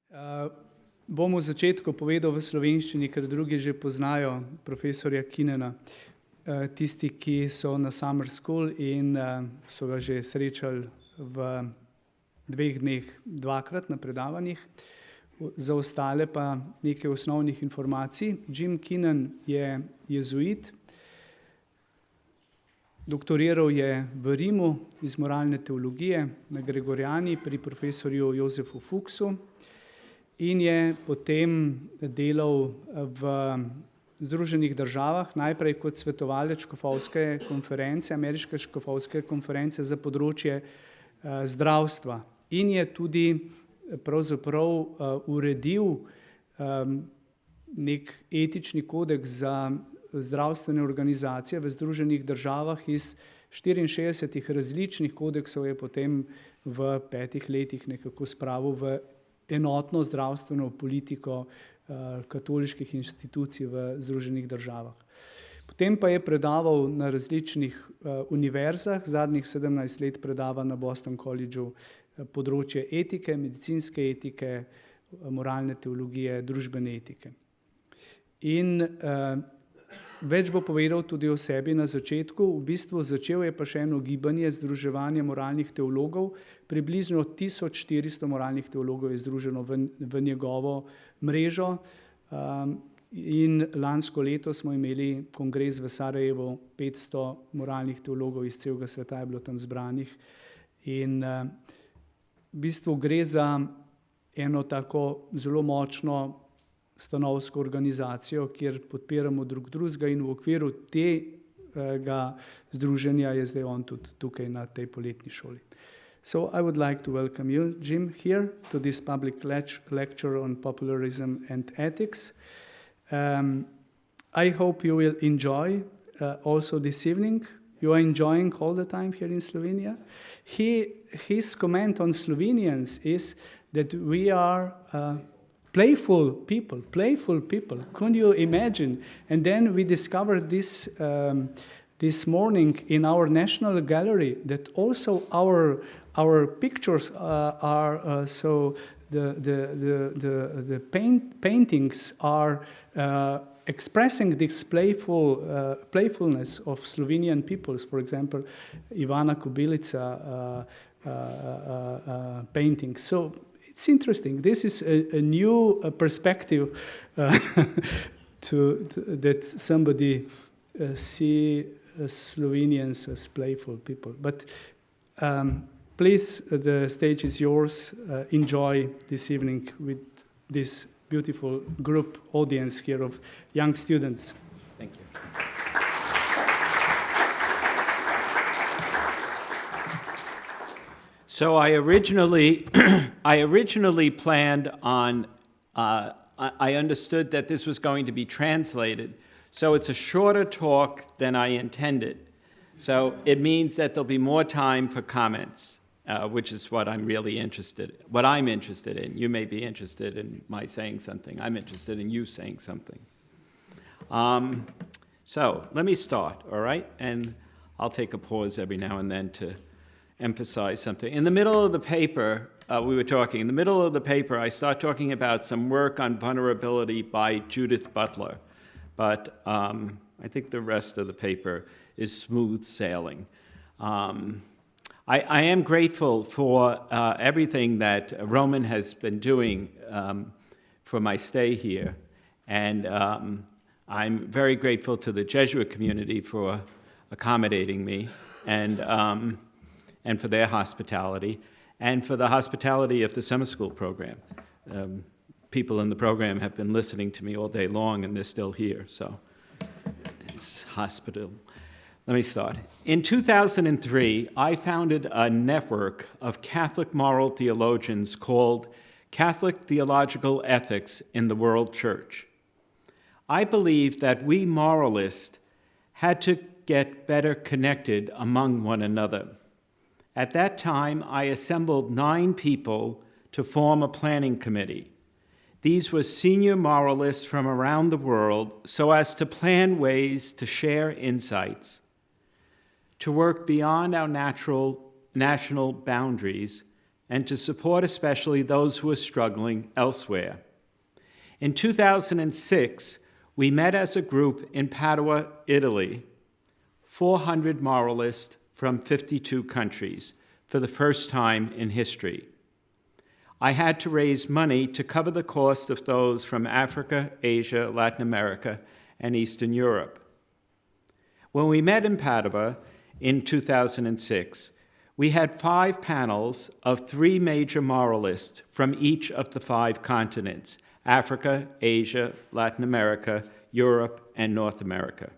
Bom v začetku povedal v slovenščini, ker drugi že poznajo profesorja Keenana, tisti, ki so na summer school in so ga že srečali v 2 dneh dvakrat na predavanjih. Za ostale pa nekaj osnovnih informacij. Jim Keenan je jezuit, doktoriral je v Rimu iz moralne teologije na Gregorjani pri profesorju Jozefu Fuchsu in je potem delal v Združenih državah, najprej kot svetovalec škofovske konference, ameriške škofovske konference za področje zdravstva. In je tudi pravzaprav uredil nek etični kodeks za zdravstvene organizacije v Združenih državah. Iz 64 različnih kodeksov je potem v 5 letih nekako spravil v enotno zdravstveno politiko katoliških institucij v Združenih državah. Potem pa je predaval na različnih univerzah, zadnjih 17 let predava na Boston Collegeu področje etike, medicinske etike, moralne teologije, družbene etike. In več bo povedal tudi o sebi na začetku. V bistvu začel je pa še eno gibanje, združevanje moralnih teologov. Približno 1400 moralnih teologov je združeno v njegovo mrežo. In lansko leto smo imeli kongres v Sarajevu, 500 moralnih teologov iz celega sveta je bilo tam zbranih. In v bistvu gre za eno tako zelo močno stanovsko organizacijo, kjer podpiramo drug drugega in v okviru tega združenja je zdaj on tudi tukaj na tej poletni šoli. So I would like to welcome you, Jim, here to this public lecture on populism and ethics. I hope you will enjoy also this evening. You are enjoying all the time here in Slovenia. His comment on Slovenians is that we are playful people. Can you imagine? And then we discovered this morning in our National Gallery that also our pictures are so the paintings are expressing this playfulness of Slovenian peoples. For example, Ivana Kubilica painting. So it's interesting. This is a new perspective that somebody see Slovenians as playful people. But please, the stage is yours. Enjoy this evening with this beautiful group audience here of young students. Thank you. So I originally planned on, I understood that this was going to be translated. So it's a shorter talk than I intended. So it means that there'll be more time for comments, which is what I'm interested in. You may be interested in my saying something. I'm interested in you saying something. So let me start, all right? And I'll take a pause every now and then to emphasize something. In the middle of the paper, I start talking about some work on vulnerability by Judith Butler. But I think the rest of the paper is smooth sailing. I am grateful for everything that Roman has been doing for my stay here. And I'm very grateful to the Jesuit community for accommodating me and for their hospitality, and for the hospitality of the summer school program. People in the program have been listening to me all day long, and they're still here, so it's hospital. Let me start. In 2003, I founded a network of Catholic moral theologians called Catholic Theological Ethics in the World Church. I believed that we moralists had to get better connected among one another. At that time, I assembled 9 people to form a planning committee. These were senior moralists from around the world so as to plan ways to share insights, to work beyond our national boundaries, and to support especially those who are struggling elsewhere. In 2006, we met as a group in Padua, Italy, 400 moralists from 52 countries for the first time in history. I had to raise money to cover the cost of those from Africa, Asia, Latin America, and Eastern Europe. When we met in Padua in 2006, we had 5 panels of 3 major moralists from each of the 5 continents: Africa, Asia, Latin America, Europe, and North America.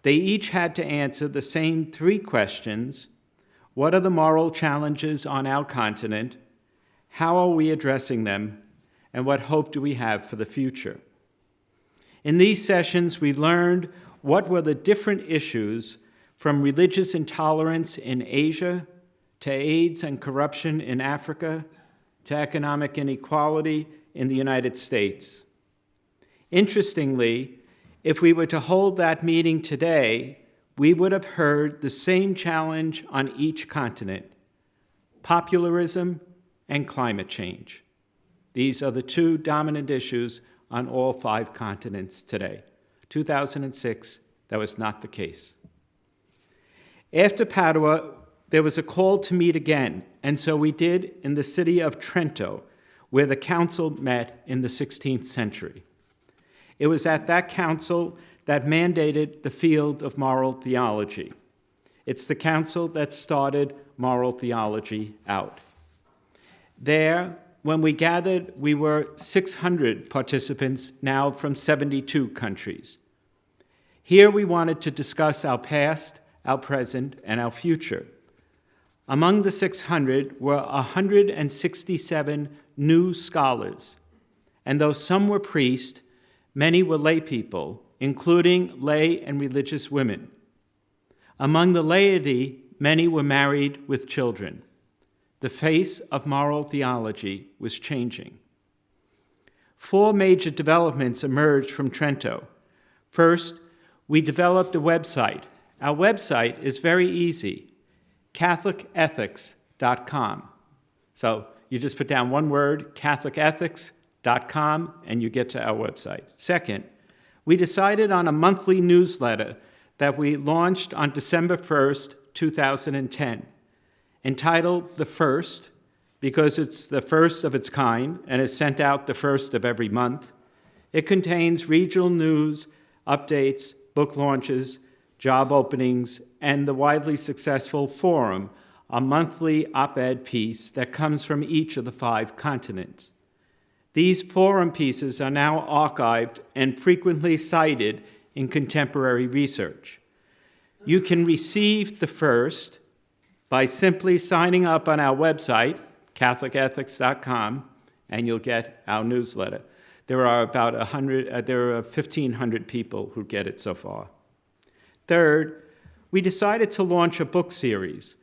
They each had to answer the same 3 questions: what are the moral challenges on our continent? How are we addressing them? And what hope do we have for the future? In these sessions, we learned what were the different issues, from religious intolerance in Asia, to AIDS and corruption in Africa, to economic inequality in the United States. Interestingly, if we were to hold that meeting today, we would have heard the same challenge on each continent: popularism and climate change. These are the 2 dominant issues on all 5 continents today. 2006, that was not the case. After Padua, there was a call to meet again, and so we did in the city of Trento, where the council met in the 16th century. It was at that council that mandated the field of moral theology. It's the council that started moral theology out. There, when we gathered, we were 600 participants, now from 72 countries. Here we wanted to discuss our past, our present, and our future. Among the 600 were 167 new scholars, and though some were priests, many were lay people, including lay and religious women. Among the laity, many were married with children. The face of moral theology was changing. 4 major developments emerged from Trento. First, we developed a website. Our website is very easy: catholicethics.com. So you just put down one word, catholicethics.com, and you get to our website. Second, we decided on a monthly newsletter that we launched on December 1st, 2010, entitled The First, because it's the first of its kind and is sent out the first of every month. It contains regional news, updates, book launches, job openings, and the widely successful Forum, a monthly op-ed piece that comes from each of the 5 continents. These Forum pieces are now archived and frequently cited in contemporary research. You can receive The First by simply signing up on our website, catholicethics.com, and you'll get our newsletter. There are about 1,500 people who get it so far. Third, we decided to launch a book series.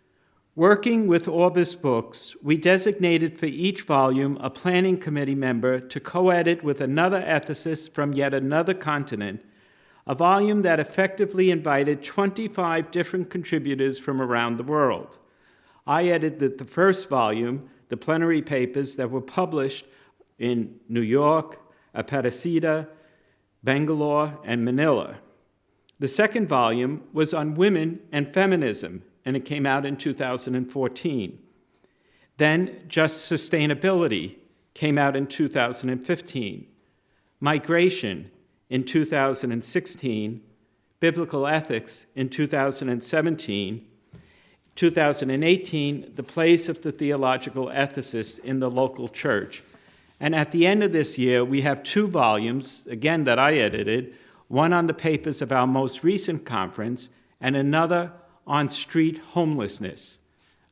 Working with Orbis Books, we designated for each volume a planning committee member to co-edit with another ethicist from yet another continent, a volume that effectively invited 25 different contributors from around the world. I edited the first volume, the plenary papers that were published in New York, Aparecida, Bangalore, and Manila. The second volume was on women and feminism, and it came out in 2014. Then Just Sustainability came out in 2015. Migration in 2016, Biblical Ethics in 2017, 2018, The Place of the Theological Ethicist in the Local Church. And at the end of this year, we have 2 volumes, again, that I edited, one on the papers of our most recent conference, and another on street homelessness.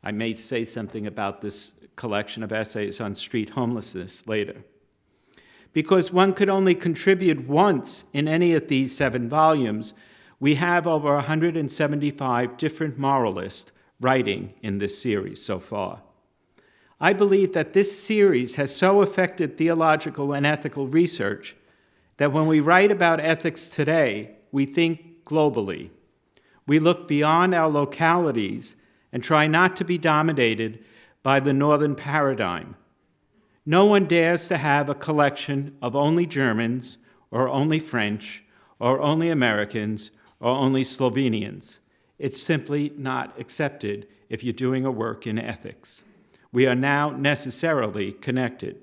I may say something about this collection of essays on street homelessness later. Because one could only contribute once in any of these 7 volumes, we have over 175 different moralists writing in this series so far. I believe that this series has so affected theological and ethical research that when we write about ethics today, we think globally. We look beyond our localities and try not to be dominated by the Northern paradigm. No one dares to have a collection of only Germans, or only French, or only Americans, or only Slovenians. It's simply not accepted if you're doing a work in ethics. We are now necessarily connected.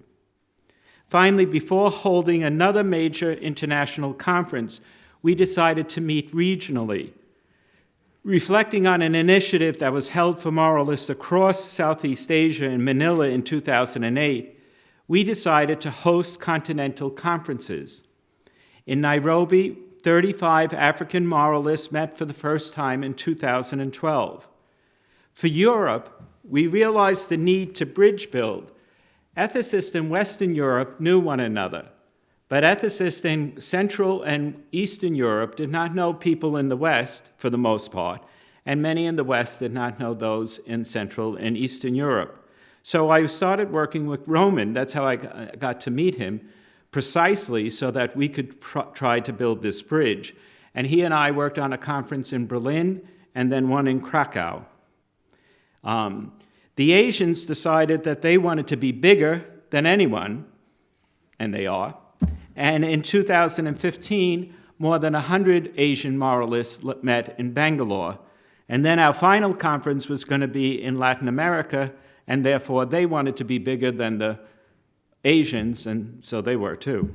Finally, before holding another major international conference, we decided to meet regionally. Reflecting on an initiative that was held for moralists across Southeast Asia in Manila in 2008, we decided to host continental conferences. In Nairobi, 35 African moralists met for the first time in 2012. For Europe, we realized the need to bridge build. Ethicists in Western Europe knew one another, but ethicists in Central and Eastern Europe did not know people in the West, for the most part, and many in the West did not know those in Central and Eastern Europe. So I started working with Roman, that's how I got to meet him, precisely so that we could try to build this bridge. And he and I worked on a conference in Berlin and then one in Krakow. The Asians decided that they wanted to be bigger than anyone, and they are. And in 2015, more than 100 Asian moralists met in Bangalore. And then our final conference was going to be in Latin America, and therefore they wanted to be bigger than the Asians, and so they were too.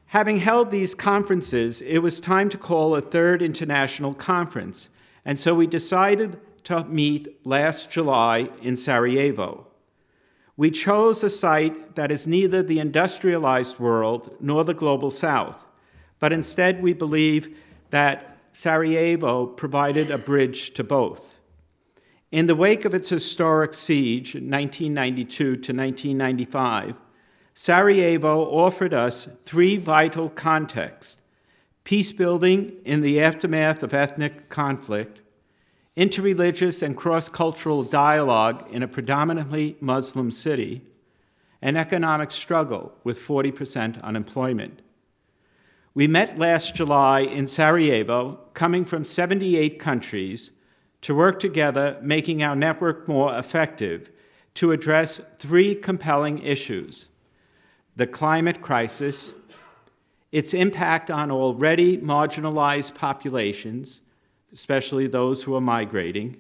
Having held these conferences, it was time to call a third international conference, and so we decided to meet last July in Sarajevo. We chose a site that is neither the industrialized world nor the global south, but instead we believe that Sarajevo provided a bridge to both. In the wake of its historic siege in 1992 to 1995, Sarajevo offered us three vital contexts: peace building in the aftermath of ethnic conflict, interreligious and cross-cultural dialogue in a predominantly Muslim city, and economic struggle with 40% unemployment. We met last July in Sarajevo, coming from 78 countries, to work together, making our network more effective, to address three compelling issues: the climate crisis, its impact on already marginalized populations, especially those who are migrating,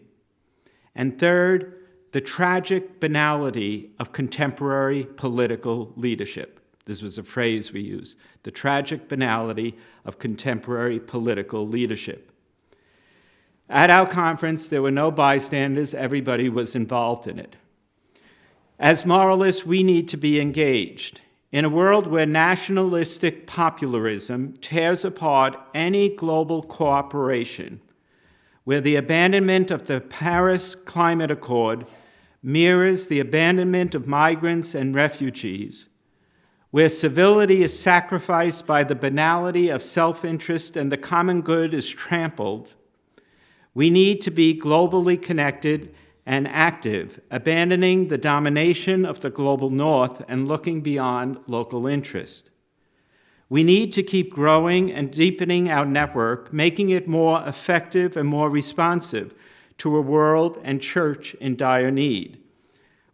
and third, the tragic banality of contemporary political leadership. This was a phrase we used, the tragic banality of contemporary political leadership. At our conference, there were no bystanders, everybody was involved in it. As moralists, we need to be engaged. In a world where nationalistic popularism tears apart any global cooperation, where the abandonment of the Paris Climate Accord mirrors the abandonment of migrants and refugees, where civility is sacrificed by the banality of self-interest and the common good is trampled, we need to be globally connected and active, abandoning the domination of the global north and looking beyond local interest. We need to keep growing and deepening our network, making it more effective and more responsive to a world and church in dire need.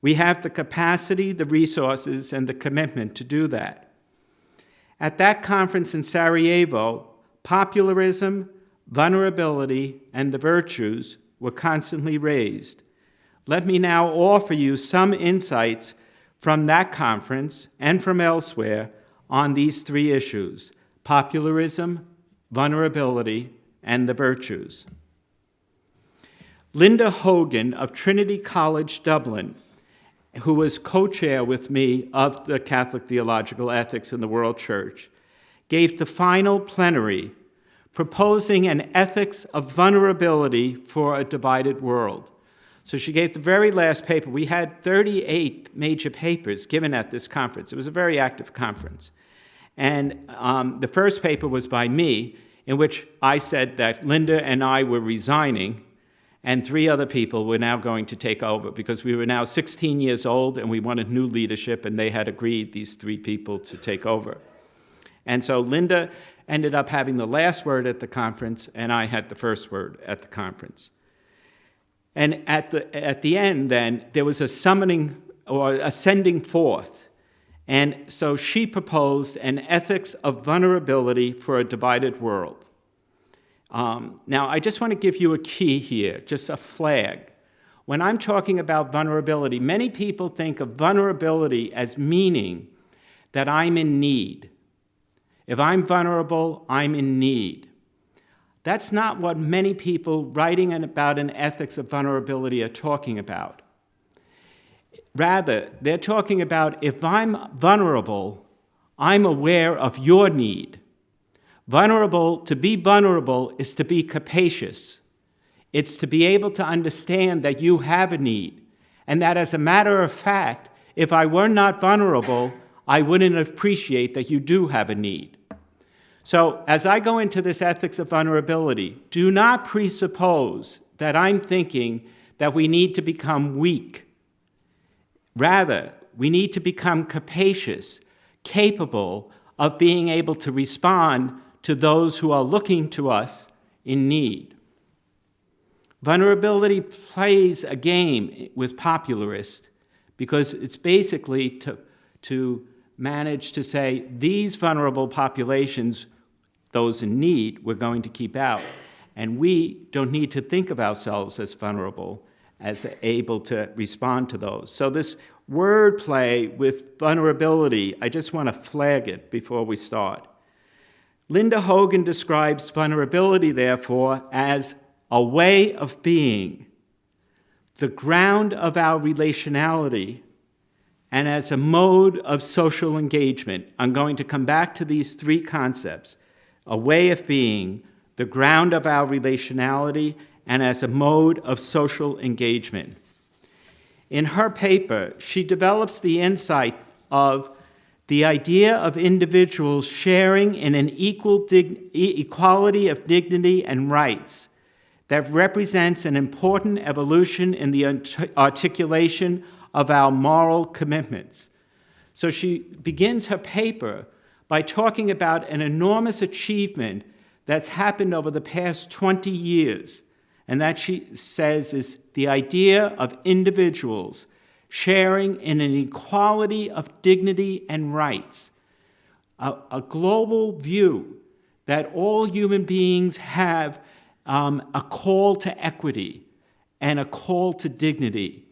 We have the capacity, the resources, and the commitment to do that. At that conference in Sarajevo, popularism, vulnerability, and the virtues were constantly raised. Let me now offer you some insights from that conference and from elsewhere on these three issues: popularism, vulnerability, and the virtues. Linda Hogan of Trinity College, Dublin, who was co-chair with me of the Catholic Theological Ethics in the World Church, gave the final plenary proposing an ethics of vulnerability for a divided world. So she gave the very last paper. We had 38 major papers given at this conference. It was a very active conference. And the first paper was by me, in which I said that Linda and I were resigning, and three other people were now going to take over, because we were now 16 years old and we wanted new leadership, and they had agreed, these three people, to take over. And so Linda ended up having the last word at the conference, and I had the first word at the conference. And at the end, then, there was a summoning or a sending forth. And so she proposed an ethics of vulnerability for a divided world. Now, I just want to give you a key here, just a flag. When I'm talking about vulnerability, many people think of vulnerability as meaning that I'm in need. If I'm vulnerable, I'm in need. That's not what many people writing about an ethics of vulnerability are talking about. Rather, they're talking about if I'm vulnerable, I'm aware of your need. To be vulnerable is to be capacious. It's to be able to understand that you have a need, and that as a matter of fact, if I were not vulnerable, I wouldn't appreciate that you do have a need. So as I go into this ethics of vulnerability, do not presuppose that I'm thinking that we need to become weak. Rather, we need to become capacious, capable of being able to respond to those who are looking to us in need. Vulnerability plays a game with popularists because it's basically to manage to say these vulnerable populations, those in need, we're going to keep out. And we don't need to think of ourselves as vulnerable, as able to respond to those. So this wordplay with vulnerability, I just want to flag it before we start. Linda Hogan describes vulnerability, therefore, as a way of being, the ground of our relationality, and as a mode of social engagement. I'm going to come back to these three concepts: a way of being, the ground of our relationality, and as a mode of social engagement. In her paper, she develops the insight of the idea of individuals sharing in an equality of dignity and rights that represents an important evolution in the articulation of our moral commitments. So she begins her paper by talking about an enormous achievement that's happened over the past 20 years, and that she says is the idea of individuals sharing in an equality of dignity and rights, a global view that all human beings have a call to equity and a call to dignity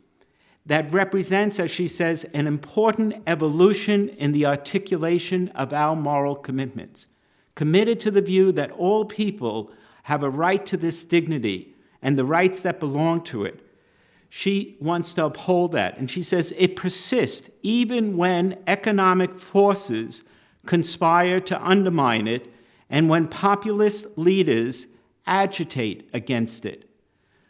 that represents, as she says, an important evolution in the articulation of our moral commitments, committed to the view that all people have a right to this dignity and the rights that belong to it. She wants to uphold that, and she says it persists even when economic forces conspire to undermine it and when populist leaders agitate against it.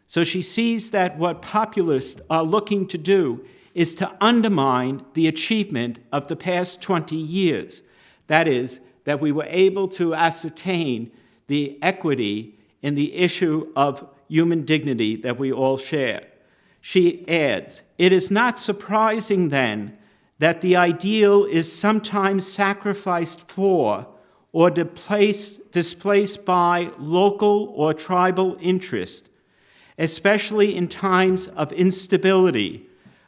So she sees that what populists are looking to do is to undermine the achievement of the past 20 years. That is, that we were able to ascertain the equity in the issue of human dignity that we all share. She adds, "It is not surprising then that the ideal is sometimes sacrificed for or displaced by local or tribal interest, especially in times of instability,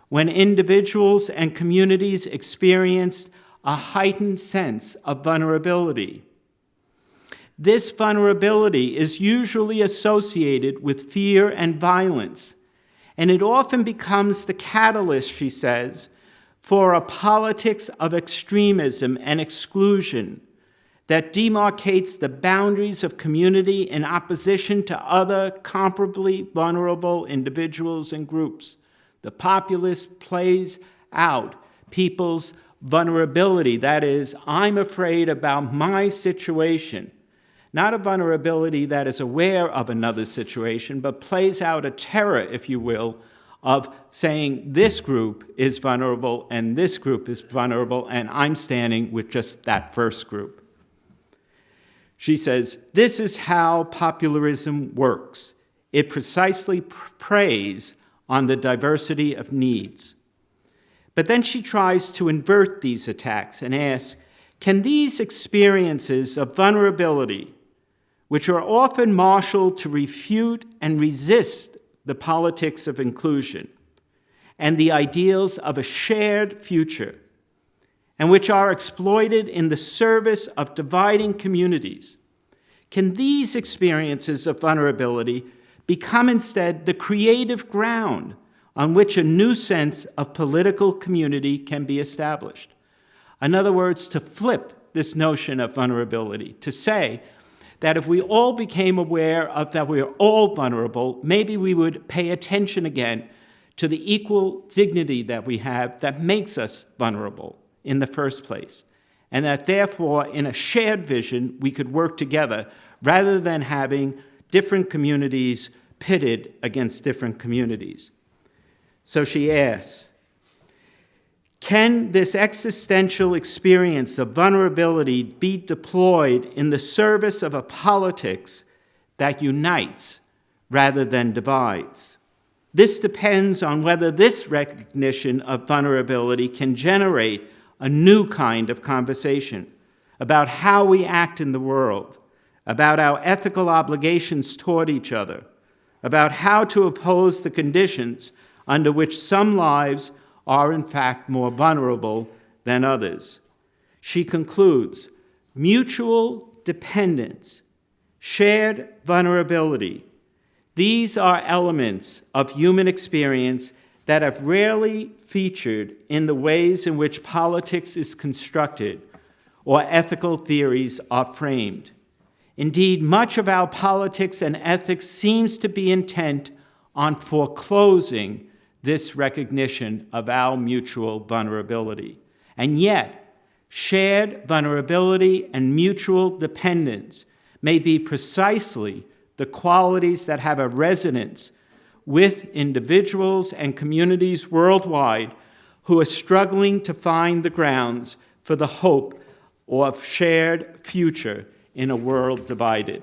when individuals and communities experienced a heightened sense of vulnerability. This vulnerability is usually associated with fear and violence, and it often becomes the catalyst, she says, for a politics of extremism and exclusion that demarcates the boundaries of community in opposition to other comparably vulnerable individuals and groups. The populist plays out people's vulnerability. That is, I'm afraid about my situation. Not a vulnerability that is aware of another situation, but plays out a terror, if you will, of saying this group is vulnerable and this group is vulnerable, and I'm standing with just that first group. She says, this is how popularism works. It precisely preys on the diversity of needs. But then she tries to invert these attacks and asks, can these experiences of vulnerability, which are often marshaled to refute and resist the politics of inclusion, and the ideals of a shared future, and which are exploited in the service of dividing communities, can these experiences of vulnerability become instead the creative ground on which a new sense of political community can be established? In other words, to flip this notion of vulnerability, to say that if we all became aware of that we are all vulnerable, maybe we would pay attention again to the equal dignity that we have that makes us vulnerable in the first place, and that therefore in a shared vision we could work together rather than having different communities pitted against different communities. So she asks, can this existential experience of vulnerability be deployed in the service of a politics that unites rather than divides? This depends on whether this recognition of vulnerability can generate a new kind of conversation about how we act in the world, about our ethical obligations toward each other, about how to oppose the conditions under which some lives are in fact more vulnerable than others. She concludes, mutual dependence, shared vulnerability, these are elements of human experience that have rarely featured in the ways in which politics is constructed or ethical theories are framed. Indeed, much of our politics and ethics seems to be intent on foreclosing this recognition of our mutual vulnerability. And yet, shared vulnerability and mutual dependence may be precisely the qualities that have a resonance with individuals and communities worldwide who are struggling to find the grounds for the hope of shared future in a world divided.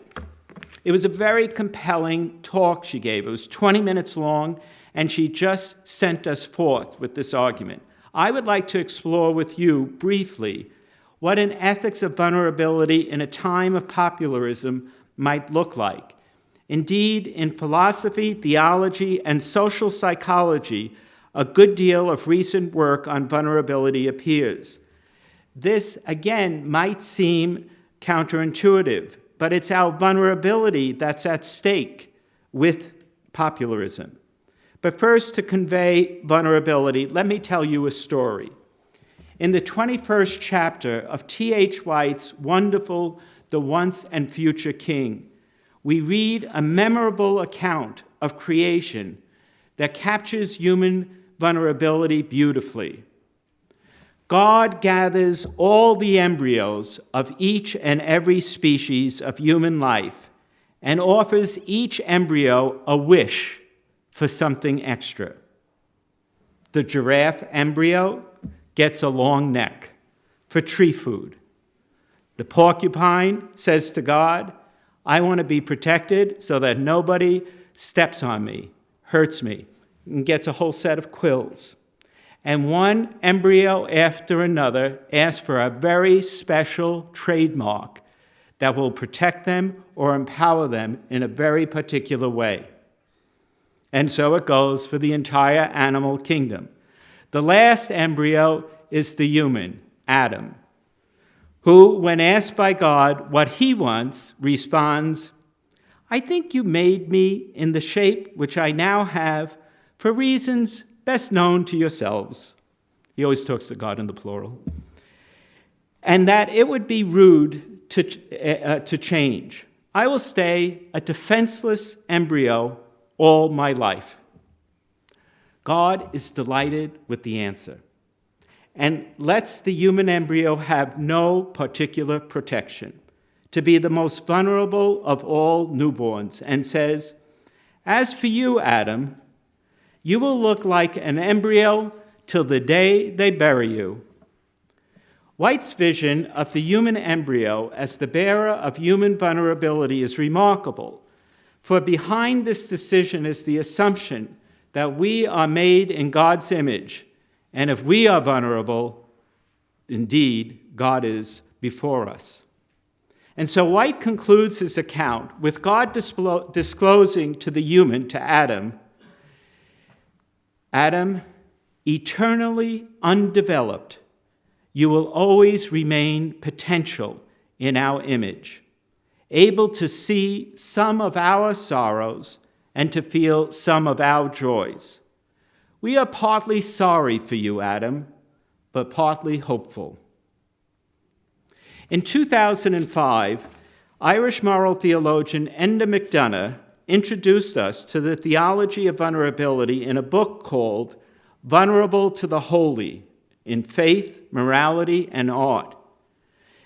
It was a very compelling talk she gave. It was 20 minutes long, and she just sent us forth with this argument. I would like to explore with you briefly what an ethics of vulnerability in a time of popularism might look like. Indeed, in philosophy, theology, and social psychology, a good deal of recent work on vulnerability appears. This, again, might seem counterintuitive, but it's our vulnerability that's at stake with popularism. But first, to convey vulnerability, let me tell you a story. In the 21st chapter of T.H. White's wonderful The Once and Future King, we read a memorable account of creation that captures human vulnerability beautifully. God gathers all the embryos of each and every species of human life and offers each embryo a wish for something extra. The giraffe embryo gets a long neck for tree food. The porcupine says to God, I want to be protected so that nobody steps on me, hurts me, and gets a whole set of quills. And one embryo after another asks for a very special trademark that will protect them or empower them in a very particular way. And so it goes for the entire animal kingdom. The last embryo is the human, Adam, who, when asked by God what he wants, responds, I think you made me in the shape which I now have for reasons best known to yourselves. He always talks to God in the plural. And that it would be rude to change. I will stay a defenseless embryo all my life. God is delighted with the answer and lets the human embryo have no particular protection, to be the most vulnerable of all newborns, and says, as for you, Adam, you will look like an embryo till the day they bury you. White's vision of the human embryo as the bearer of human vulnerability is remarkable, for behind this decision is the assumption that we are made in God's image, and if we are vulnerable, indeed, God is before us. And so White concludes his account with God disclosing to the human, to Adam, Adam, eternally undeveloped, you will always remain potential in our image, able to see some of our sorrows and to feel some of our joys. We are partly sorry for you, Adam, but partly hopeful. In 2005, Irish moral theologian Enda McDonough introduced us to the theology of vulnerability in a book called Vulnerable to the Holy in Faith, Morality, and Art.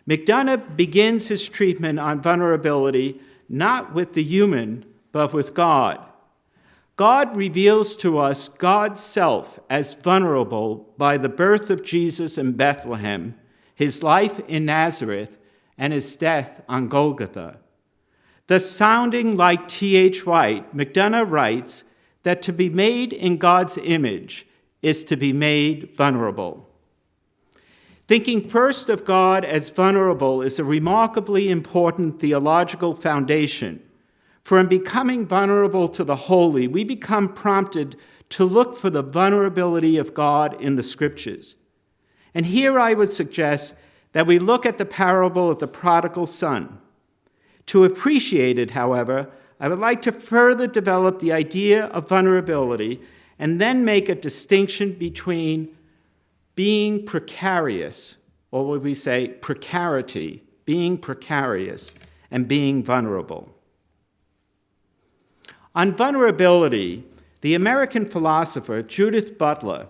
McDonough begins his treatment on vulnerability not with the human, but with God. God reveals to us God's self as vulnerable by the birth of Jesus in Bethlehem, his life in Nazareth, and his death on Golgotha. Thus, sounding like T.H. White, McDonough writes that to be made in God's image is to be made vulnerable. Thinking first of God as vulnerable is a remarkably important theological foundation. For in becoming vulnerable to the holy, we become prompted to look for the vulnerability of God in the Scriptures. And here I would suggest that we look at the parable of the prodigal son. To appreciate it, however, I would like to further develop the idea of vulnerability and then make a distinction between being precarious, or what we say, precarity, being precarious, and being vulnerable. On vulnerability, the American philosopher Judith Butler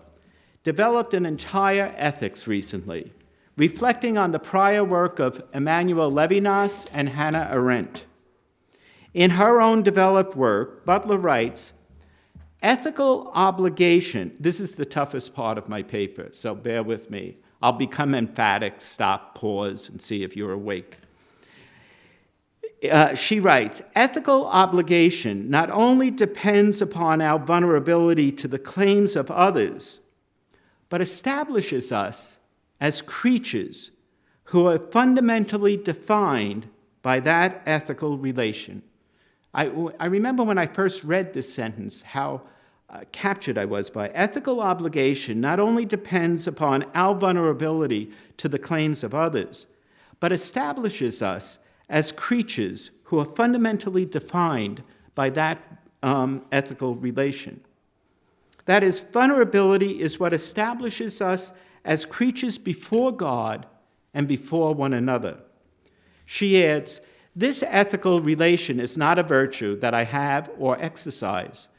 developed an entire ethics recently, reflecting on the prior work of Emmanuel Levinas and Hannah Arendt. In her own developed work, Butler writes, ethical obligation, this is the toughest part of my paper, so bear with me. I'll become emphatic, stop, pause, and see if you're awake. She writes, ethical obligation not only depends upon our vulnerability to the claims of others, but establishes us as creatures who are fundamentally defined by that ethical relation. I remember when I first read this sentence, how captured I was by it. Ethical obligation not only depends upon our vulnerability to the claims of others, but establishes us as creatures who are fundamentally defined by that ethical relation. That is, vulnerability is what establishes us as creatures before God and before one another. She adds, this ethical relation is not a virtue that I have or exercise.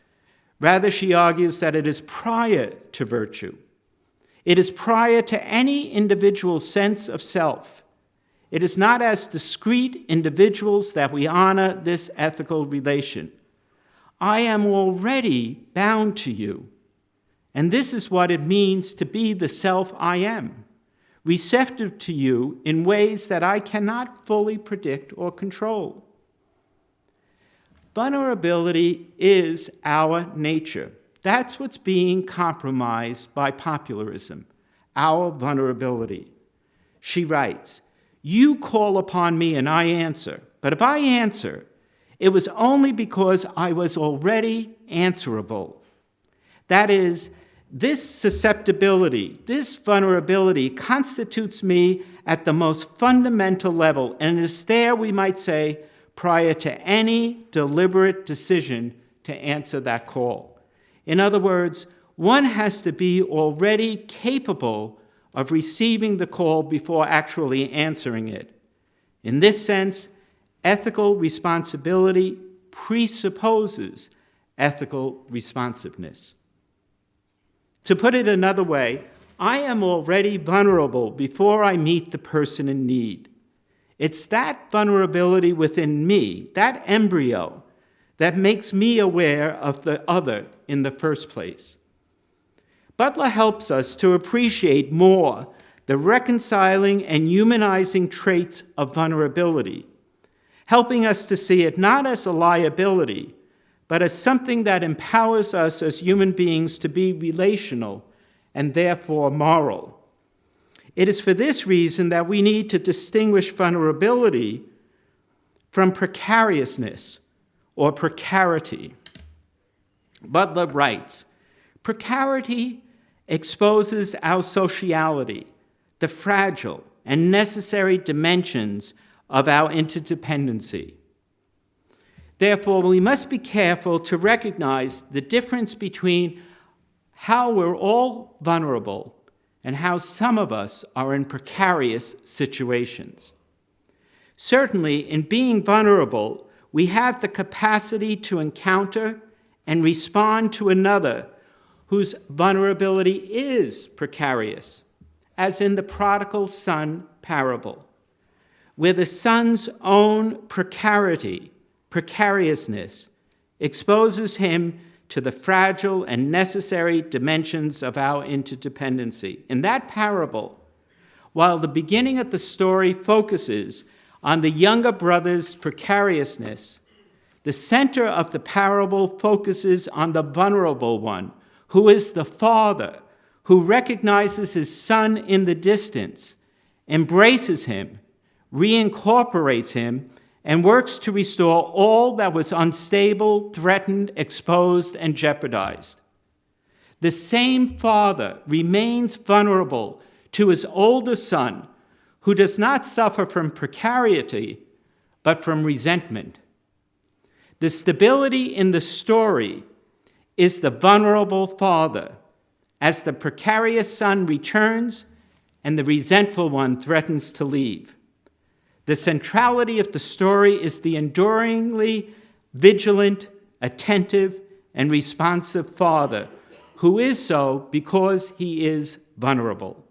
Rather, she argues that it is prior to virtue. It is prior to any individual sense of self. It is not as discrete individuals that we honor this ethical relation. I am already bound to you, and this is what it means to be the self I am, receptive to you in ways that I cannot fully predict or control. Vulnerability is our nature. That's what's being compromised by popularism, our vulnerability. She writes, you call upon me and I answer, but if I answer, it was only because I was already answerable. That is, this susceptibility, this vulnerability constitutes me at the most fundamental level, and it is there, we might say, prior to any deliberate decision to answer that call. In other words, one has to be already capable of receiving the call before actually answering it. In this sense, ethical responsibility presupposes ethical responsiveness. To put it another way, I am already vulnerable before I meet the person in need. It's that vulnerability within me, that embryo, that makes me aware of the other in the first place. Butler helps us to appreciate more the reconciling and humanizing traits of vulnerability, helping us to see it not as a liability, but as something that empowers us as human beings to be relational and therefore moral. It is for this reason that we need to distinguish vulnerability from precariousness or precarity. Butler writes, Precarity exposes our sociality, the fragile and necessary dimensions of our interdependency. Therefore, we must be careful to recognize the difference between how we're all vulnerable and how some of us are in precarious situations. Certainly, in being vulnerable, we have the capacity to encounter and respond to another whose vulnerability is precarious, as in the prodigal son parable, where the son's own precariousness, exposes him to the fragile and necessary dimensions of our interdependency. In that parable, while the beginning of the story focuses on the younger brother's precariousness, the center of the parable focuses on the vulnerable one, who is the father, who recognizes his son in the distance, embraces him, reincorporates him, and works to restore all that was unstable, threatened, exposed, and jeopardized. The same father remains vulnerable to his older son, who does not suffer from precarity, but from resentment. The stability in the story is the vulnerable father, as the precarious son returns and the resentful one threatens to leave. The centrality of the story is the enduringly vigilant, attentive, and responsive father, who is so because he is vulnerable.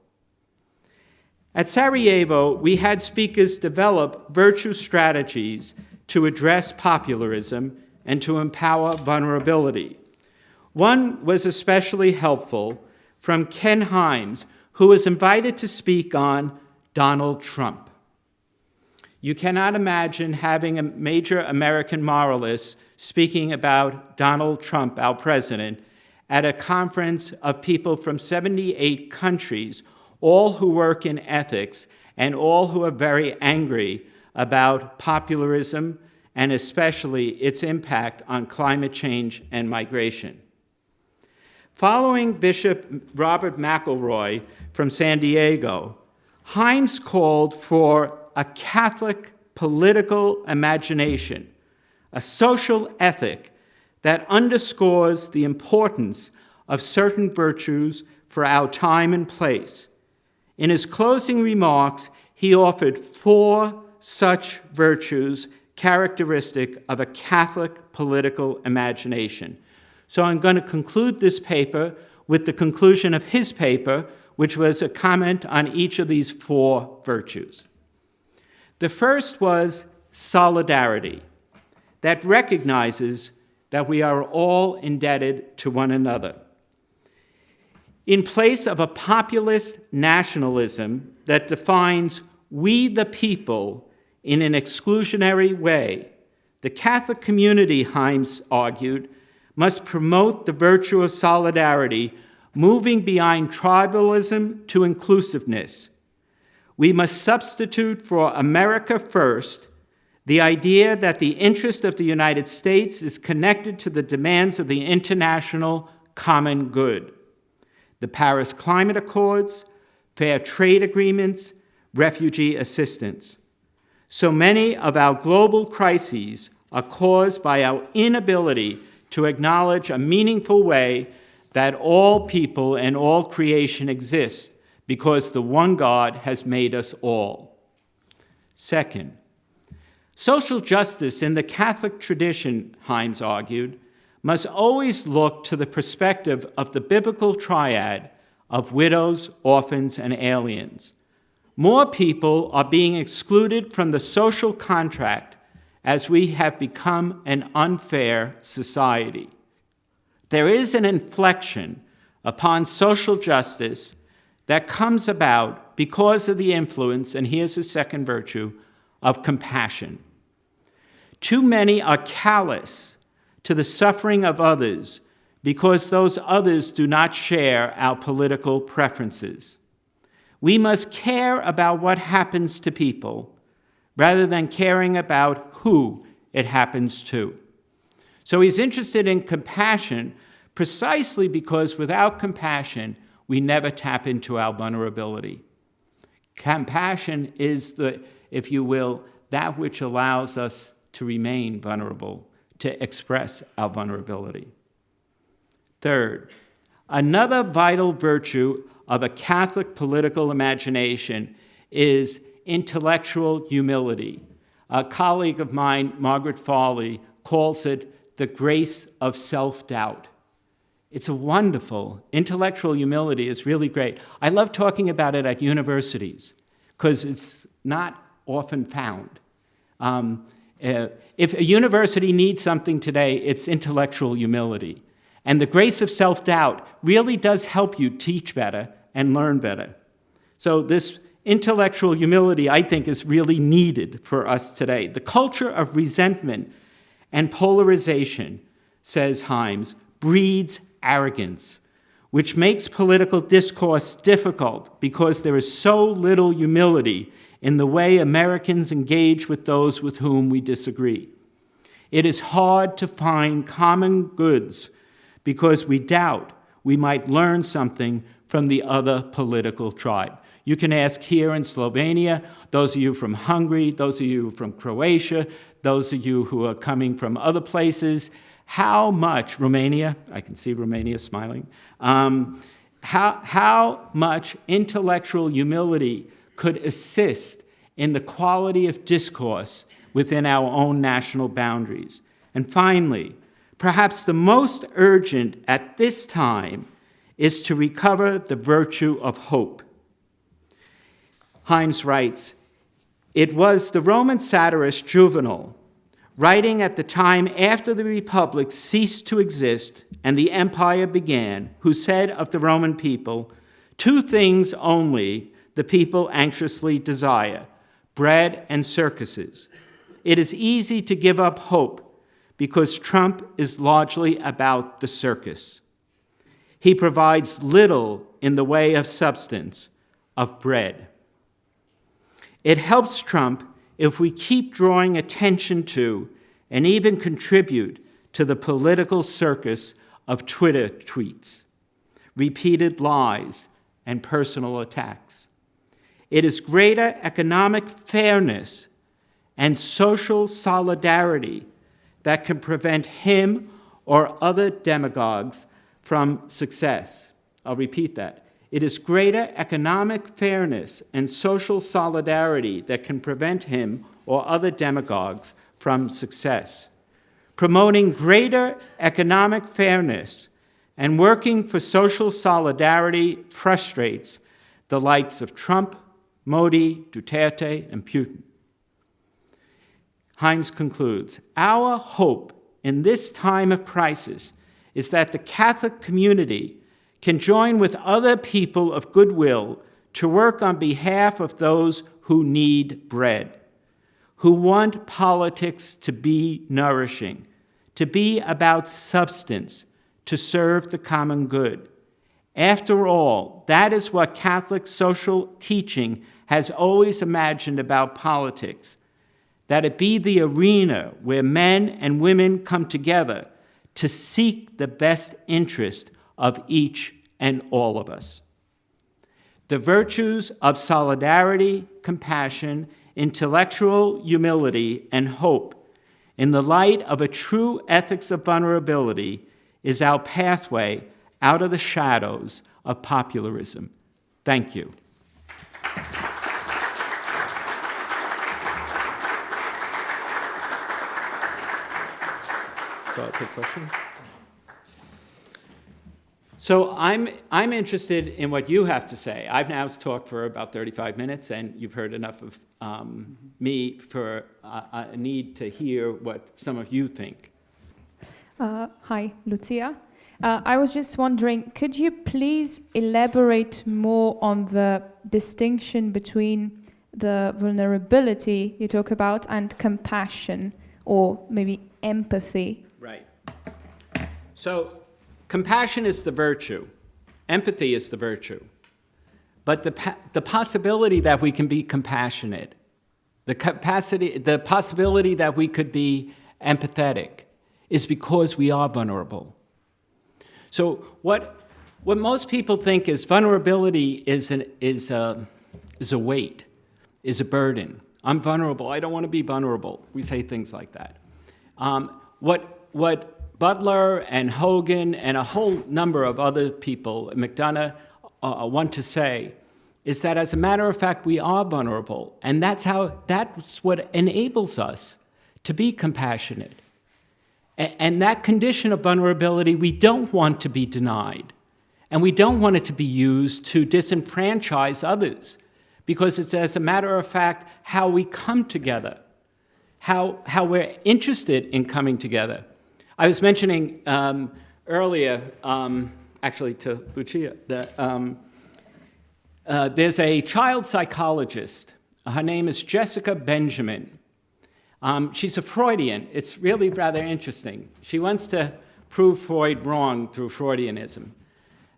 At Sarajevo, we had speakers develop virtue strategies to address populism and to empower vulnerability. One was especially helpful from Ken Himes, who was invited to speak on Donald Trump. You cannot imagine having a major American moralist speaking about Donald Trump, our president, at a conference of people from 78 countries, all who work in ethics and all who are very angry about populism and especially its impact on climate change and migration. Following Bishop Robert McElroy from San Diego, Himes called for a Catholic political imagination, a social ethic that underscores the importance of certain virtues for our time and place. In his closing remarks, he offered 4 such virtues characteristic of a Catholic political imagination. So I'm going to conclude this paper with the conclusion of his paper, which was a comment on each of these 4 virtues. The first was solidarity, that recognizes that we are all indebted to one another. In place of a populist nationalism that defines we the people in an exclusionary way, the Catholic community, Himes argued, must promote the virtue of solidarity, moving beyond tribalism to inclusiveness. We must substitute for America first the idea that the interest of the United States is connected to the demands of the international common good. The Paris Climate Accords, fair trade agreements, refugee assistance. So many of our global crises are caused by our inability to acknowledge a meaningful way that all people and all creation exist, because the one God has made us all. Second, social justice in the Catholic tradition, Himes argued, must always look to the perspective of the biblical triad of widows, orphans, and aliens. More people are being excluded from the social contract as we have become an unfair society. There is an inflection upon social justice that comes about because of the influence, and here's the second virtue, of compassion. Too many are callous to the suffering of others because those others do not share our political preferences. We must care about what happens to people rather than caring about who it happens to. So he's interested in compassion, precisely because without compassion, we never tap into our vulnerability. Compassion is if you will, that which allows us to remain vulnerable, to express our vulnerability. Third, another vital virtue of a Catholic political imagination is intellectual humility. A colleague of mine, Margaret Farley, calls it the grace of self-doubt. It's a wonderful, intellectual humility is really great. I love talking about it at universities because it's not often found. If a university needs something today, it's intellectual humility. And the grace of self-doubt really does help you teach better and learn better. So this intellectual humility, I think, is really needed for us today. The culture of resentment and polarization, says Himes, breeds arrogance, which makes political discourse difficult because there is so little humility in the way Americans engage with those with whom we disagree. It is hard to find common goods because we doubt we might learn something from the other political tribe. You can ask here in Slovenia, those of you from Hungary, those of you from Croatia, those of you who are coming from other places, how much, Romania, I can see Romania smiling, how much intellectual humility could assist in the quality of discourse within our own national boundaries. And finally, perhaps the most urgent at this time is to recover the virtue of hope. Himes writes, "It was the Roman satirist Juvenal, writing at the time after the Republic ceased to exist and the empire began, who said of the Roman people, 2 things only the people anxiously desire, bread and circuses. It is easy to give up hope because Trump is largely about the circus. He provides little in the way of substance, of bread. It helps Trump if we keep drawing attention to and even contribute to the political circus of Twitter tweets, repeated lies, and personal attacks. It is greater economic fairness and social solidarity that can prevent him or other demagogues from success." I'll repeat that. It is greater economic fairness and social solidarity that can prevent him or other demagogues from success. Promoting greater economic fairness and working for social solidarity frustrates the likes of Trump, Modi, Duterte, and Putin. Himes concludes, "Our hope in this time of crisis is that the Catholic community can join with other people of goodwill to work on behalf of those who need bread, who want politics to be nourishing, to be about substance, to serve the common good. After all, that is what Catholic social teaching has always imagined about politics, that it be the arena where men and women come together to seek the best interest of each and all of us. The virtues of solidarity, compassion, intellectual humility, and hope in the light of a true ethics of vulnerability is our pathway out of the shadows of popularism." Thank you. So I'll take questions. So I'm interested in what you have to say. I've now talked for about 35 minutes, and you've heard enough of me for a need to hear what some of you think. Hi, Lucia. I was just wondering, could you please elaborate more on the distinction between the vulnerability you talk about and compassion, or maybe empathy? Right. So compassion is the virtue. Empathy is the virtue. But the possibility that we can be compassionate, the possibility that we could be empathetic is because we are vulnerable. So what most people think is vulnerability is a weight, is a burden. I'm vulnerable. I don't want to be vulnerable. We say things like that. What Butler and Hogan and a whole number of other people, McDonough, want to say is that, as a matter of fact, we are vulnerable, and that's what enables us to be compassionate. And that condition of vulnerability we don't want to be denied, and we don't want it to be used to disenfranchise others, because it's, as a matter of fact, how we come together, how we're interested in coming together. I was mentioning earlier, actually to Lucia, that there's a child psychologist. Her name is Jessica Benjamin. She's a Freudian. It's really rather interesting. She wants to prove Freud wrong through Freudianism.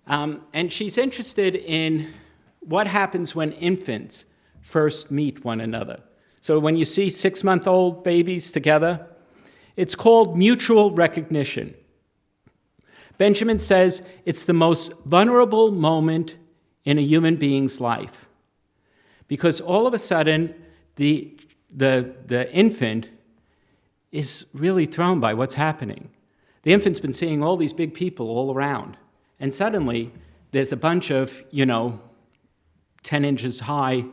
And she's interested in what happens when infants first meet one another. So when you see 6-month-old babies together, it's called mutual recognition. Benjamin says it's the most vulnerable moment in a human being's life, because all of a sudden the infant is really thrown by what's happening. The infant's been seeing all these big people all around, and suddenly there's a bunch of, 10 inches high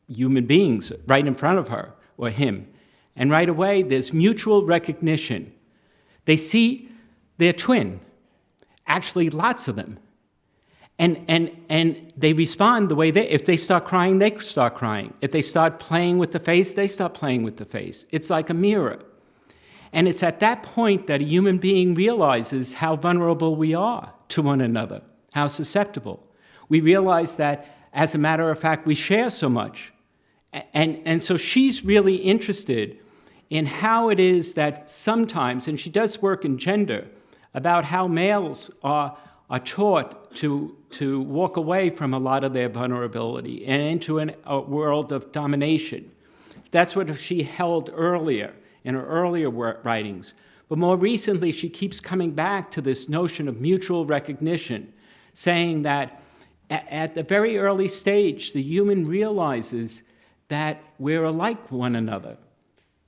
human beings right in front of her or him. And right away, there's mutual recognition. They see their twin, actually lots of them. And they respond the way if they start crying, they start crying. If they start playing with the face, they start playing with the face. It's like a mirror. And it's at that point that a human being realizes how vulnerable we are to one another, how susceptible. We realize that, as a matter of fact, we share so much. And so she's really interested in how it is that sometimes, and she does work in gender, about how males are taught to walk away from a lot of their vulnerability and into a world of domination. That's what she held earlier, in her earlier writings. But more recently, she keeps coming back to this notion of mutual recognition, saying that at the very early stage, the human realizes that we're alike one another.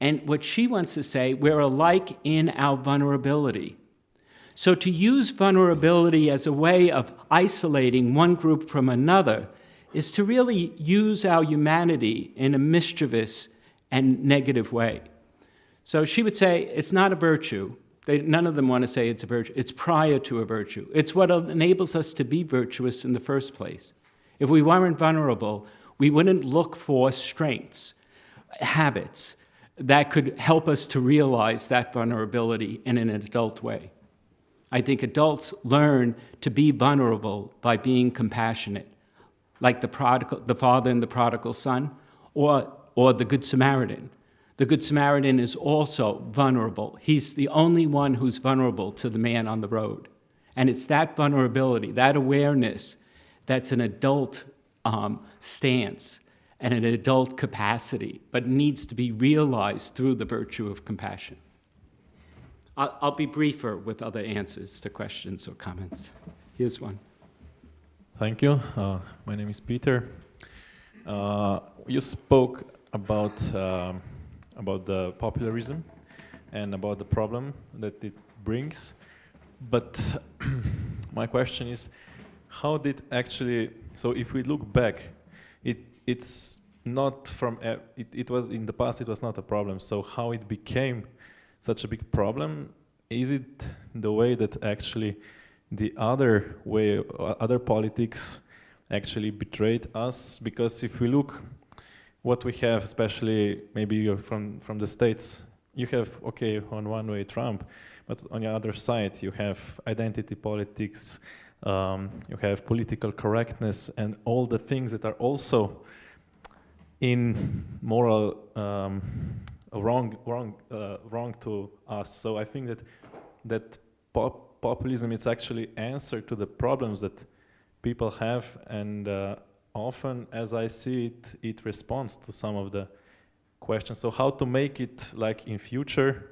And what she wants to say, we're alike in our vulnerability. So to use vulnerability as a way of isolating one group from another is to really use our humanity in a mischievous and negative way. So she would say it's not a virtue. None of them want to say it's a virtue. It's prior to a virtue. It's what enables us to be virtuous in the first place. If we weren't vulnerable, we wouldn't look for strengths, habits that could help us to realize that vulnerability in an adult way. I think adults learn to be vulnerable by being compassionate, like the father and the prodigal son, or the Good Samaritan. The Good Samaritan is also vulnerable. He's the only one who's vulnerable to the man on the road. And it's that vulnerability, that awareness, that's an adult stance and an adult capacity, but needs to be realized through the virtue of compassion. I'll be briefer with other answers to questions or comments. Here's one. Thank you. My name is Peter. You spoke about the populism and about the problem that it brings, but my question is, how did actually? So if we look back, it's not from it was in the past. It was not a problem. So how it became such a big problem? Is it the way that actually the other way, other politics actually betrayed us? Because if we look what we have, especially maybe you're from the States, you have, okay, on one way Trump, but on the other side you have identity politics, you have political correctness, and all the things that are also in moral wrong to us. So I think that populism is actually answer to the problems that people have, and often, as I see it, it responds to some of the questions. So how to make it like in future?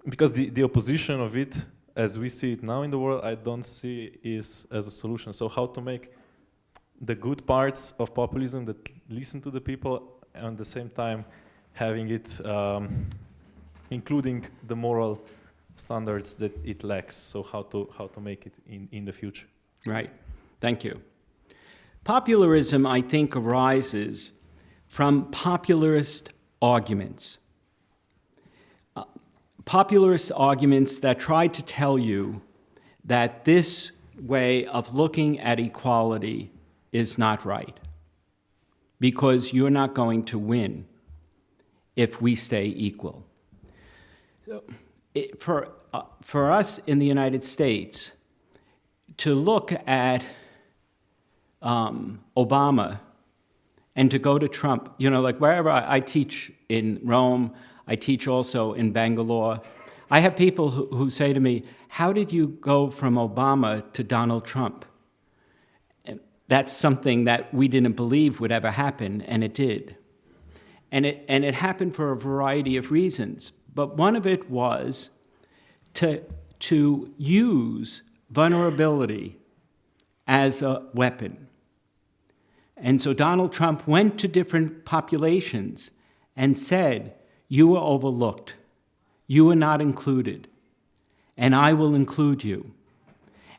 Because the opposition of it as we see it now in the world, I don't see is as a solution. So how to make the good parts of populism that listen to the people, and at the same time having it, including the moral standards that it lacks. So how to make it in the future. Right. Thank you. Popularism, I think, arises from popularist arguments. Popularist arguments that try to tell you that this way of looking at equality is not right, because you're not going to win if we stay equal. For us in the United States, to look at Obama and to go to Trump, like wherever I teach in Rome, I teach also in Bangalore. I have people who say to me, how did you go from Obama to Donald Trump? And that's something that we didn't believe would ever happen, and it did. And it happened for a variety of reasons. But one of it was to use vulnerability as a weapon. And so Donald Trump went to different populations and said, you were overlooked, you were not included, and I will include you.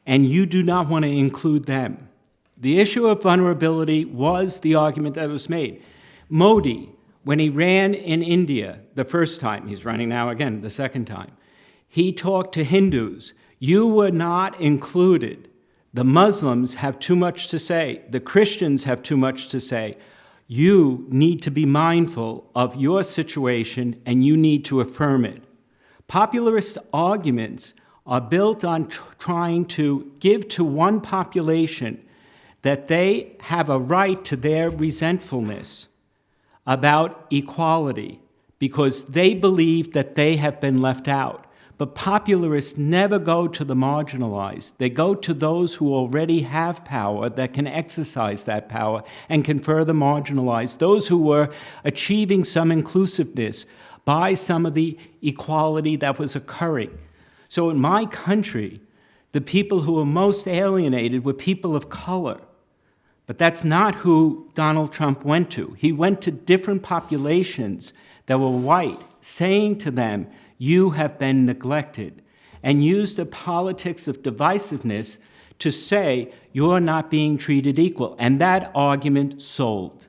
And you do not want to include them. The issue of vulnerability was the argument that was made. Modi, when he ran in India the first time, he's running now again the second time, he talked to Hindus. You were not included. The Muslims have too much to say. The Christians have too much to say. You need to be mindful of your situation, and you need to affirm it. Popularist arguments are built on trying to give to one population that they have a right to their resentfulness about equality because they believe that they have been left out. But popularists never go to the marginalized. They go to those who already have power, that can exercise that power and can further marginalize those who were achieving some inclusiveness by some of the equality that was occurring. So in my country, the people who were most alienated were people of color. But that's not who Donald Trump went to. He went to different populations that were white, saying to them, you have been neglected, and used a politics of divisiveness to say you're not being treated equal. And that argument sold.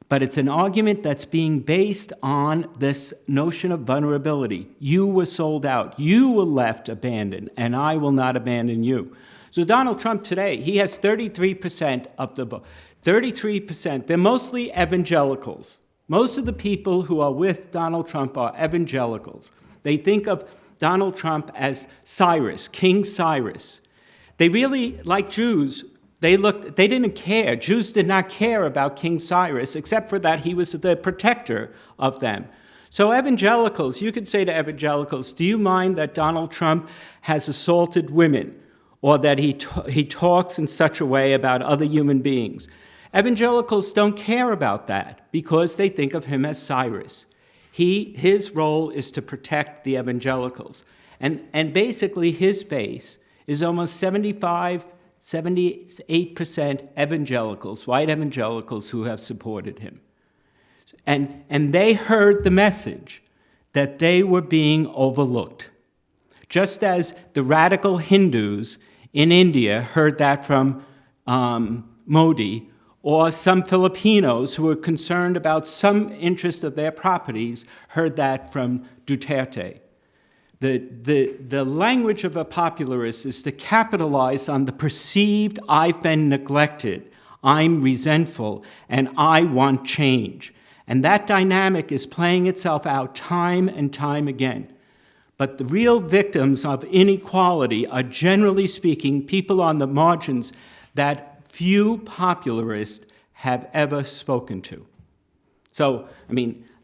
But it's an argument that's being based on this notion of vulnerability. You were sold out. You were left abandoned, and I will not abandon you. So Donald Trump today, he has 33% of the vote. 33%. They're mostly evangelicals. Most of the people who are with Donald Trump are evangelicals. They think of Donald Trump as Cyrus, King Cyrus. They really, like Jews, they didn't care. Jews did not care about King Cyrus, except for that he was the protector of them. So evangelicals, you could say to evangelicals, do you mind that Donald Trump has assaulted women, or that he talks in such a way about other human beings? Evangelicals don't care about that because they think of him as Cyrus. His role is to protect the evangelicals. And basically his base is almost 78% evangelicals, white evangelicals who have supported him. And they heard the message that they were being overlooked. Just as the radical Hindus in India heard that from Modi, or some Filipinos who were concerned about some interest of their properties heard that from Duterte. The language of a popularist is to capitalize on the perceived, I've been neglected, I'm resentful, and I want change. And that dynamic is playing itself out time and time again. But the real victims of inequality are, generally speaking, people on the margins that few popularists have ever spoken to. So,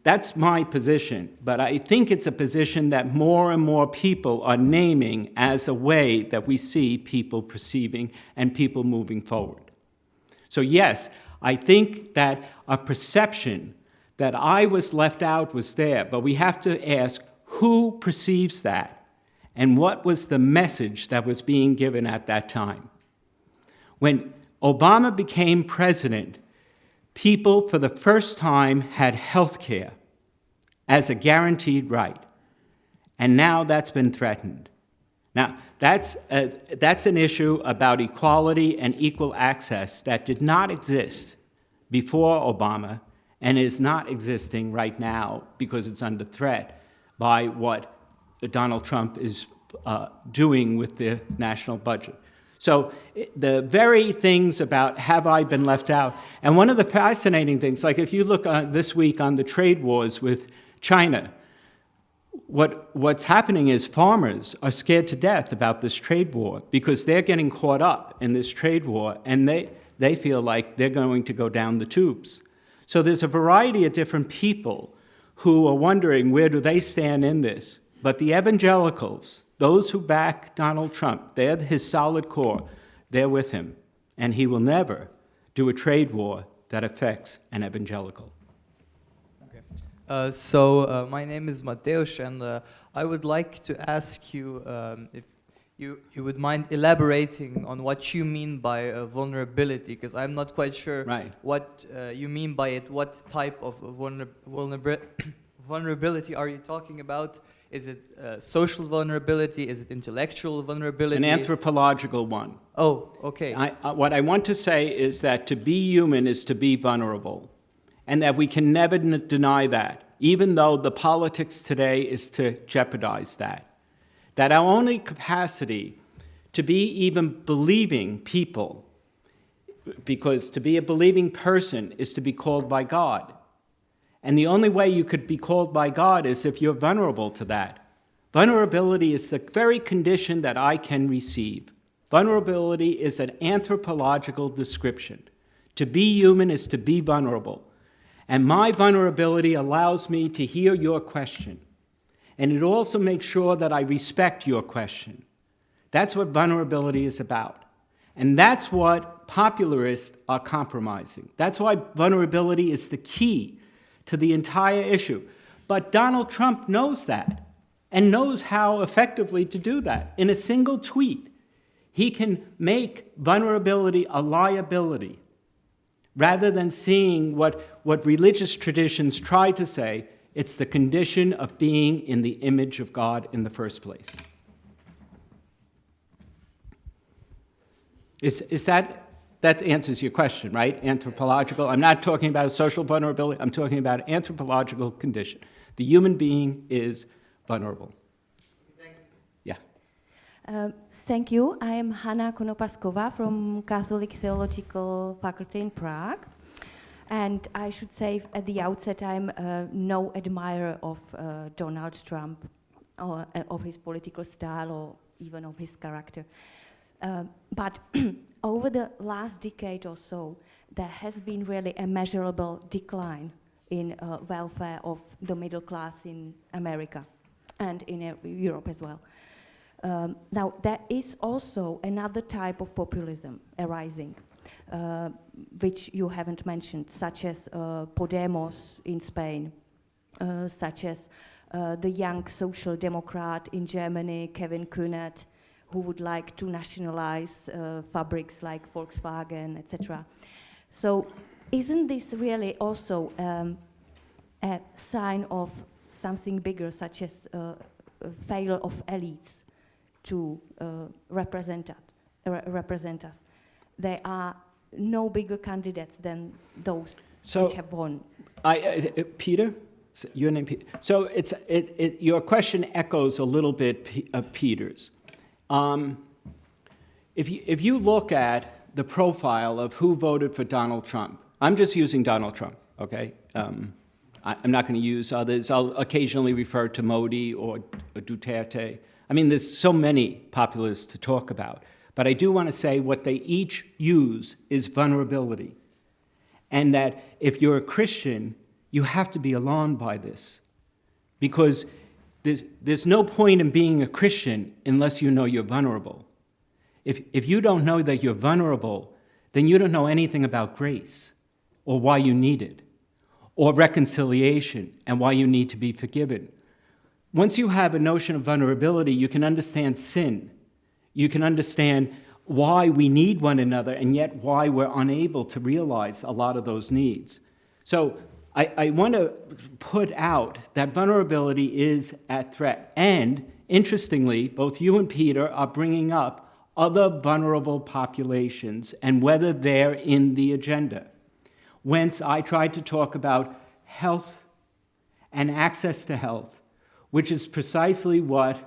that's my position, but I think it's a position that more and more people are naming as a way that we see people perceiving and people moving forward. So yes, I think that a perception that I was left out was there, but we have to ask who perceives that and what was the message that was being given at that time. When Obama became president, people for the first time had health care as a guaranteed right, and now that's been threatened. Now, that's an issue about equality and equal access that did not exist before Obama and is not existing right now because it's under threat by what Donald Trump is doing with the national budget. So the very things about have I been left out, and one of the fascinating things, like if you look this week on the trade wars with China, what's happening is farmers are scared to death about this trade war because they're getting caught up in this trade war, and they feel like they're going to go down the tubes. So there's a variety of different people who are wondering where do they stand in this. But the evangelicals, those who back Donald Trump, they're his solid core, they're with him. And he will never do a trade war that affects an evangelical. My name is Mateusz, and I would like to ask you if you would mind elaborating on what you mean by vulnerability, because I'm not quite sure what you mean by it. What type of vulnerability are you talking about? Is it social vulnerability? Is it intellectual vulnerability? An anthropological one. Oh, okay. What I want to say is that to be human is to be vulnerable, and that we can never deny that, even though the politics today is to jeopardize that. That our only capacity to be even believing people, because to be a believing person is to be called by God. And the only way you could be called by God is if you're vulnerable to that. Vulnerability is the very condition that I can receive. Vulnerability is an anthropological description. To be human is to be vulnerable. And my vulnerability allows me to hear your question. And it also makes sure that I respect your question. That's what vulnerability is about. And that's what popularists are compromising. That's why vulnerability is the key to the entire issue. But Donald Trump knows that and knows how effectively to do that. In a single tweet, he can make vulnerability a liability rather than seeing what religious traditions try to say, it's the condition of being in the image of God in the first place. Is that answers your question, right? Anthropological. I'm not talking about a social vulnerability. I'm talking about an anthropological condition. The human being is vulnerable. Thank you. Yeah. Thank you. I am Hanna Konopaskova from Catholic Theological Faculty in Prague. And I should say at the outset, I'm no admirer of Donald Trump or of his political style or even of his character. But over the last decade or so, there has been really a measurable decline in welfare of the middle class in America and in Europe as well. Now, there is also another type of populism arising, which you haven't mentioned, such as Podemos in Spain, such as the young social democrat in Germany, Kevin Kühnert, who would like to nationalize fabrics like Volkswagen, etc. So isn't this really also a sign of something bigger, such as a failure of elites to represent us? There are no bigger candidates than those which have won. Peter? Your name, Peter. So your question echoes a little bit of Peter's. If you look at the profile of who voted for Donald Trump, I'm just using Donald Trump, okay? I'm not going to use others. I'll occasionally refer to Modi or Duterte. I mean, there's so many populists to talk about. But I do want to say what they each use is vulnerability. And that if you're a Christian, you have to be alarmed by this. Because there's no point in being a Christian unless you know you're vulnerable. If you don't know that you're vulnerable, then you don't know anything about grace or why you need it, or reconciliation and why you need to be forgiven. once you have a notion of vulnerability, you can understand sin. You can understand why we need one another and yet why we're unable to realize a lot of those needs. So I want to put out that vulnerability is at threat. And interestingly, both you and Peter are bringing up other vulnerable populations and whether they're in the agenda. Whence I tried to talk about health and access to health, which is precisely what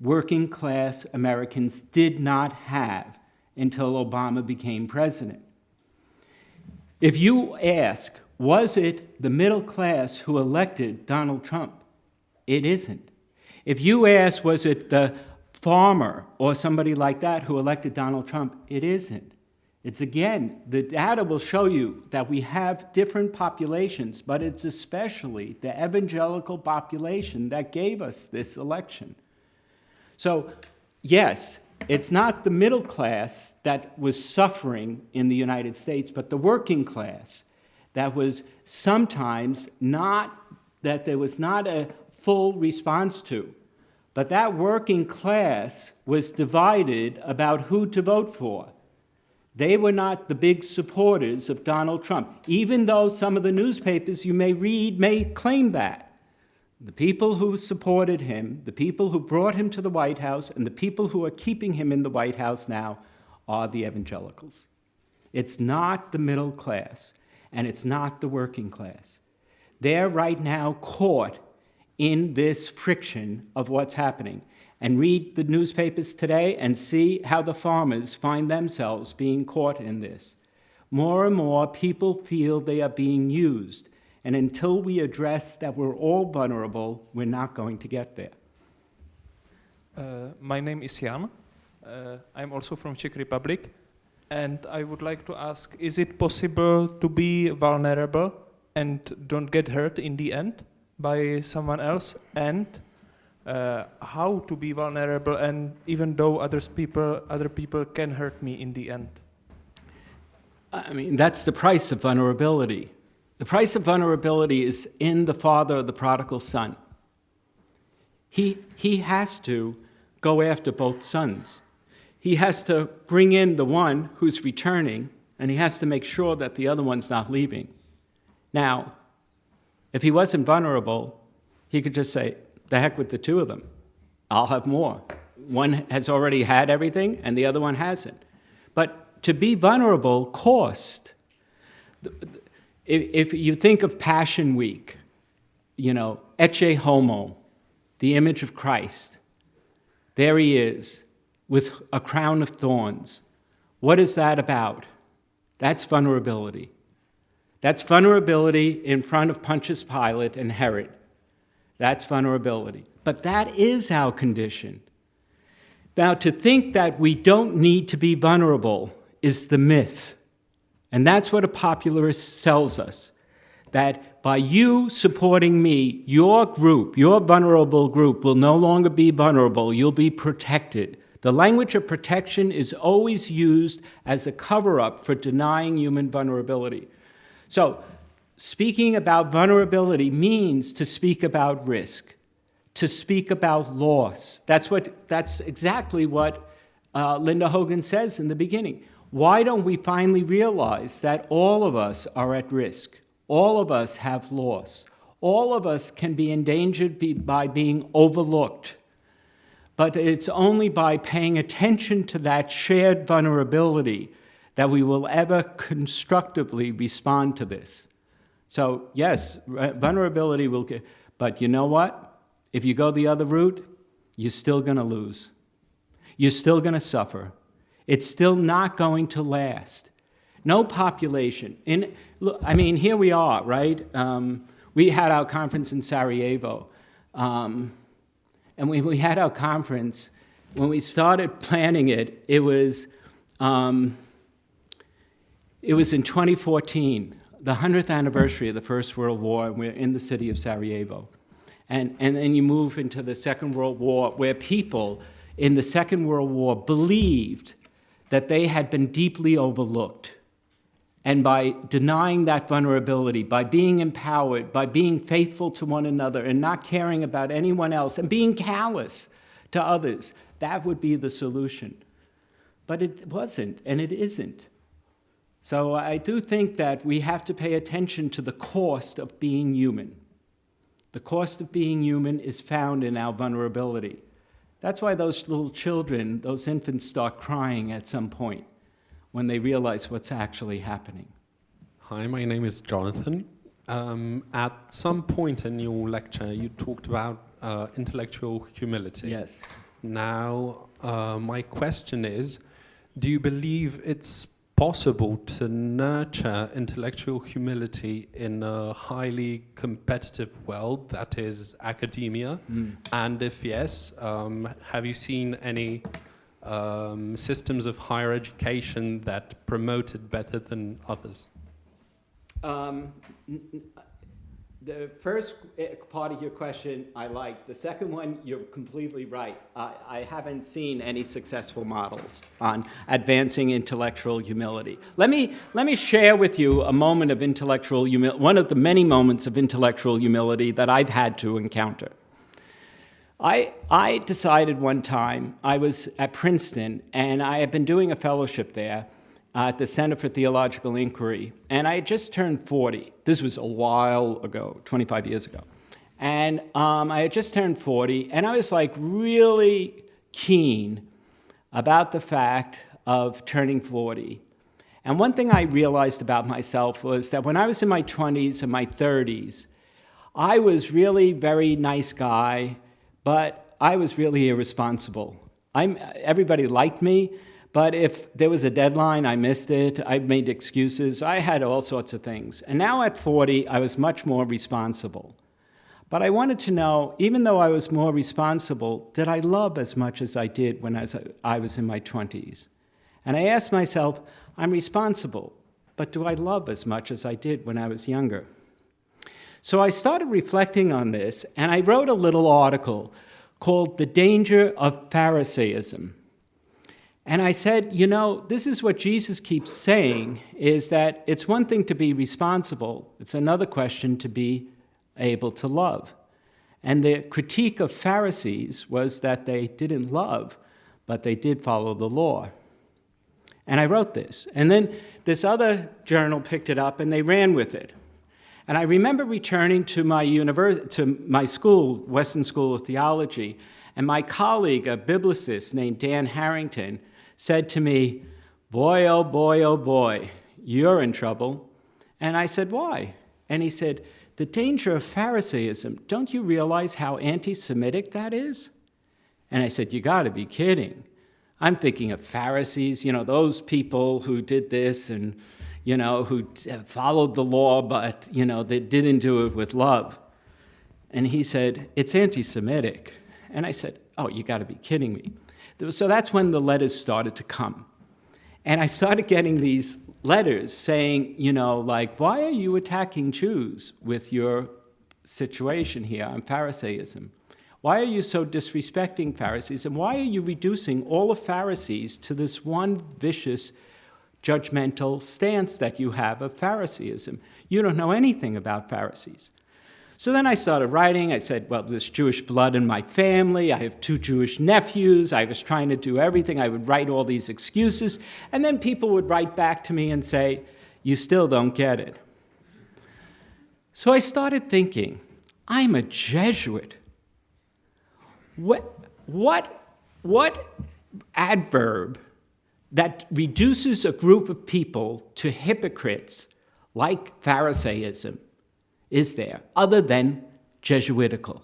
working class Americans did not have until Obama became president. If you ask, was it the middle class who elected Donald Trump? It isn't. If you ask, was it the farmer or somebody like that who elected Donald Trump? It isn't. It's again, the data will show you that we have different populations, but it's especially the evangelical population that gave us this election. So, yes, it's not the middle class that was suffering in the United States, but the working class that was sometimes not, that there was not a full response to. But that working class was divided about who to vote for. They were not the big supporters of Donald Trump, even though some of the newspapers you may read may claim that. The people who supported him, the people who brought him to the White House, and the people who are keeping him in the White House now are the evangelicals. It's not the middle class, and it's not the working class. They're right now caught in this friction of what's happening. And read the newspapers today and see how the farmers find themselves being caught in this. More and more people feel they are being used. And until we address that we're all vulnerable, we're not going to get there. My name is Jan. I'm also from Czech Republic. And I would like to ask, is it possible to be vulnerable and don't get hurt in the end by someone else? And how to be vulnerable, and even though other people can hurt me in the end? I mean, that's the price of vulnerability. The price of vulnerability is in the father of the prodigal son. He has to go after both sons. He has to bring in the one who's returning, and he has to make sure that the other one's not leaving. Now, if he wasn't vulnerable, he could just say, the heck with the two of them. I'll have more. One has already had everything, and the other one hasn't. But to be vulnerable cost. If you think of Passion Week, you know, Ecce Homo, the image of Christ, there he is with a crown of thorns. What is that about? That's vulnerability. That's vulnerability in front of Pontius Pilate and Herod. That's vulnerability. But that is our condition. Now, to think that we don't need to be vulnerable is the myth. And that's what a popularist sells us. That by you supporting me, your group, your vulnerable group, will no longer be vulnerable. You'll be protected. The language of protection is always used as a cover-up for denying human vulnerability. So, speaking about vulnerability means to speak about risk, to speak about loss. That's exactly what Linda Hogan says in the beginning. Why don't we finally realize that all of us are at risk? All of us have loss. All of us can be endangered by being overlooked. But it's only by paying attention to that shared vulnerability that we will ever constructively respond to this. So, yes, vulnerability will get, but you know what? If you go the other route, you're still going to lose. You're still going to suffer. It's still not going to last. No population. I mean, here we are, right? We had our conference in Sarajevo. And when we had our conference, when we started planning it, it was in 2014. The 100th anniversary of the First World War, and we're in the city of Sarajevo. And then you move into the Second World War, where people in the Second World War believed that they had been deeply overlooked. and by denying that vulnerability, by being empowered, by being faithful to one another and not caring about anyone else and being callous to others, that would be the solution. But it wasn't, and it isn't. So I do think that we have to pay attention to the cost of being human. The cost of being human is found in our vulnerability. That's why those little children, those infants, start crying at some point when they realize what's actually happening. Hi, my name is Jonathan. At some point in your lecture, you talked about intellectual humility. Yes. Now, my question is, do you believe it's possible to nurture intellectual humility in a highly competitive world that is academia? And if yes, have you seen any systems of higher education that promote it better than others? The first part of your question I like. The second one, you're completely right. I haven't seen any successful models on advancing intellectual humility. Let me share with you a moment of intellectual humility, one of the many moments of intellectual humility that I've had to encounter. I decided one time, I was at Princeton, and I had been doing a fellowship there at the Center for Theological Inquiry, and I had just turned 40. This was a while ago, 25 years ago. And I had just turned 40, and I was like really keen about the fact of turning 40. And one thing I realized about myself was that when I was in my 20s and my 30s, I was really very nice guy, but I was really irresponsible. Everybody liked me, but if there was a deadline, I missed it, I made excuses, I had all sorts of things. And now at 40, I was much more responsible. But I wanted to know, even though I was more responsible, did I love as much as I did when I was in my 20s? And I asked myself, I'm responsible, but do I love as much as I did when I was younger? So I started reflecting on this, and I wrote a little article called The Danger of Pharisaism. And I said, you know, this is what Jesus keeps saying, is that it's one thing to be responsible, it's another question to be able to love. And the critique of Pharisees was that they didn't love, but they did follow the law. And I wrote this. And then this other journal picked it up, and they ran with it. And I remember returning to my school, Western School of Theology, and my colleague, a biblicist named Dan Harrington, said to me, boy, oh boy, you're in trouble. And I said, why? And he said, the danger of Pharisaism, don't you realize how anti-Semitic that is? And I said, you gotta be kidding. I'm thinking of Pharisees, you know, those people who did this and, you know, who followed the law, but, you know, they didn't do it with love. And he said, it's anti-Semitic. And I said, oh, you gotta be kidding me. So that's when the letters started to come. And I started getting these letters saying, you know, like, why are you attacking Jews with your situation here on Pharisaism? Why are you so disrespecting Pharisees? And why are you reducing all of Pharisees to this one vicious, judgmental stance that you have of Pharisaism? You don't know anything about Pharisees. So then I started writing. I said, well, there's Jewish blood in my family. I have 2 Jewish nephews. I was trying to do everything. I would write all these excuses. And then people would write back to me and say, you still don't get it. So I started thinking, I'm a Jesuit. What adverb that reduces a group of people to hypocrites like Pharisaism is there, other than Jesuitical?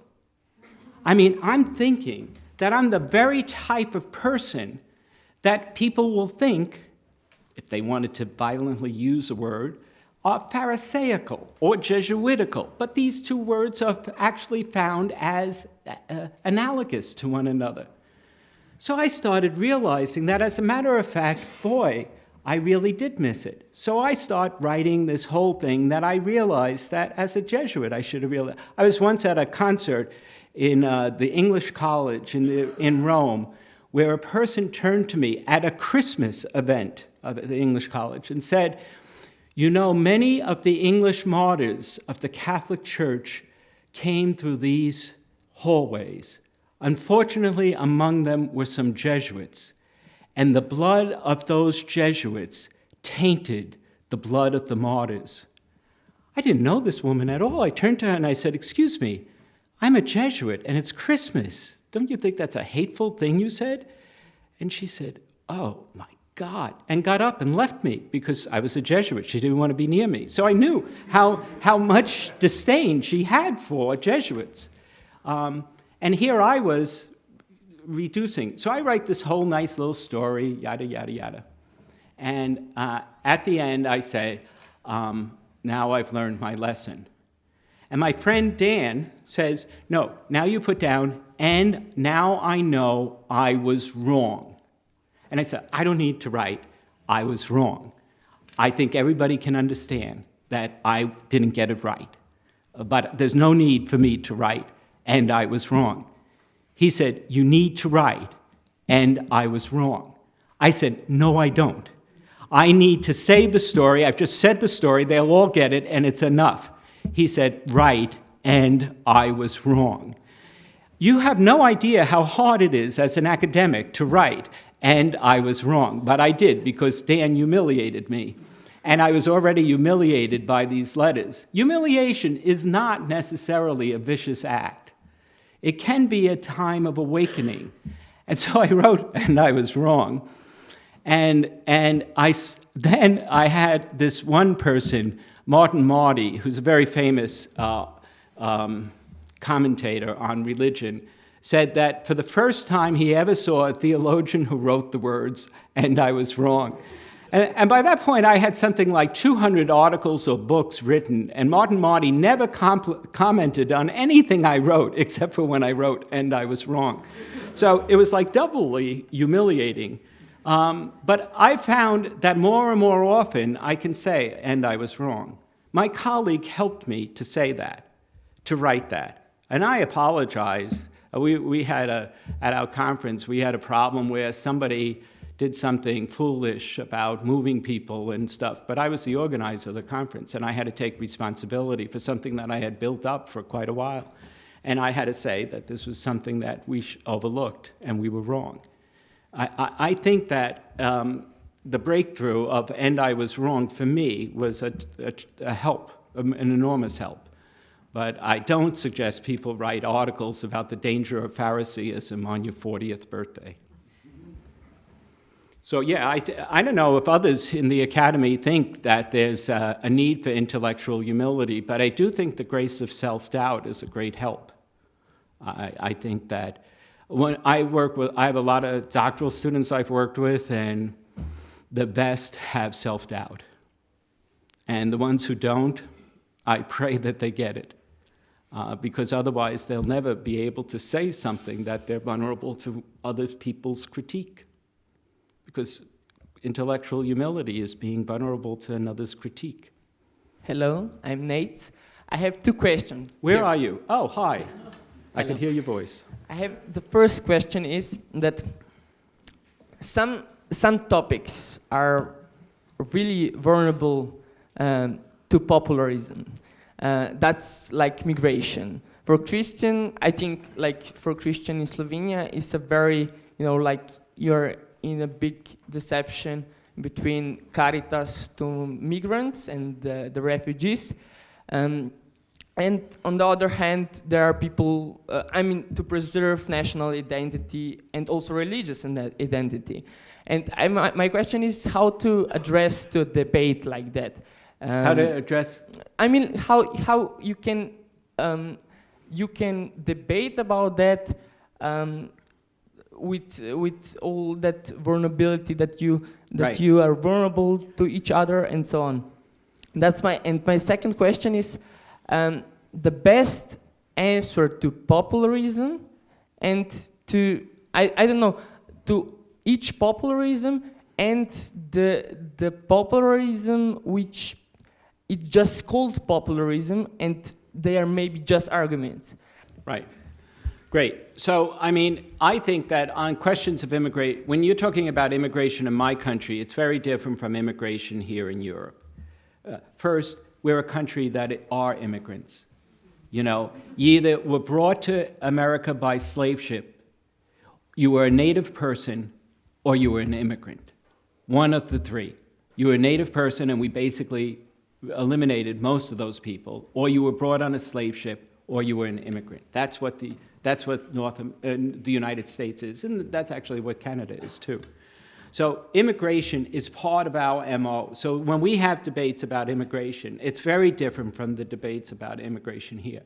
I mean, I'm thinking that I'm the very type of person that people will think, if they wanted to violently use a word, are Pharisaical or Jesuitical. But these 2 words are actually found as analogous to one another. So I started realizing that, as a matter of fact, boy, I really did miss it. So I started writing this whole thing that I realized that as a Jesuit I should have realized. I was once at a concert in the English College in Rome, where a person turned to me at a Christmas event of the English College and said, You know, many of the English martyrs of the Catholic Church came through these hallways. Unfortunately, among them were some Jesuits, and the blood of those Jesuits tainted the blood of the martyrs. I didn't know this woman at all. I turned to her and I said, "Excuse me, I'm a Jesuit and it's Christmas. Don't you think that's a hateful thing you said?" And she said, "Oh my God," and got up and left me because I was a Jesuit. She didn't want to be near me. So I knew how much disdain she had for Jesuits. And here I was reducing. So I write this whole nice little story, yada, yada, yada. And at the end I say, now I've learned my lesson. And my friend Dan says, "No, now you put down, and now I know I was wrong." And I said, "I don't need to write, I was wrong. I think everybody can understand that I didn't get it right. But there's no need for me to write, and I was wrong." He said, "You need to write, and I was wrong." I said, "No, I don't. I need to say the story. I've just said the story. They'll all get it, and it's enough." He said, "Write, and I was wrong." You have no idea how hard it is as an academic to write, "and I was wrong." But I did, because Dan humiliated me. And I was already humiliated by these letters. Humiliation is not necessarily a vicious act. It can be a time of awakening. And so I wrote, "and I was wrong." And then I had this one person, Martin Marty, who's a very famous commentator on religion, said that for the first time he ever saw a theologian who wrote the words, "and I was wrong." And by that point, I had something like 200 articles or books written, and Martin Marty never commented on anything I wrote, except for when I wrote, "and I was wrong." So it was like doubly humiliating. But I found that more and more often I can say, "and I was wrong." My colleague helped me to say that, to write that. And I apologize. We had at our conference, we had a problem where somebody did something foolish about moving people and stuff, but I was the organizer of the conference, and I had to take responsibility for something that I had built up for quite a while. And I had to say that this was something that we overlooked, and we were wrong. I think that the breakthrough of "and I was wrong" for me was a help, an enormous help. But I don't suggest people write articles about the danger of Phariseeism on your 40th birthday. So yeah, I don't know if others in the academy think that there's a need for intellectual humility, but I do think the grace of self-doubt is a great help. I think that when I have a lot of doctoral students I've worked with, and the best have self-doubt. And the ones who don't, I pray that they get it, because otherwise they'll never be able to say something that they're vulnerable to other people's critique. Because intellectual humility is being vulnerable to another's critique. Hello, I'm Nate. I have two questions. Where are you? Oh, hi. I can hear your voice. The first question is that some topics are really vulnerable to popularism. That's like migration. For Christian, I think like for Christian in Slovenia, it's a very, like you're in a big deception between Caritas to migrants and the refugees. And on the other hand, there are people, to preserve national identity and also religious identity. And my question is how to address the debate like that. How to address? How you can debate about that with all that vulnerability that you are vulnerable to each other and so on. My second question is the best answer to popularism and to to each popularism and the popularism which it's just called popularism and they are maybe just arguments. Right. Great. So, I think that on questions of when you're talking about immigration in my country, it's very different from immigration here in Europe. First, we're a country that are immigrants. You know, you either were brought to America by slave ship, you were a native person, or you were an immigrant. One of the three. You were a native person, and we basically eliminated most of those people, or you were brought on a slave ship, or you were an immigrant. That's what the United States is, and that's actually what Canada is too. So immigration is part of our MO. So when we have debates about immigration, it's very different from the debates about immigration here.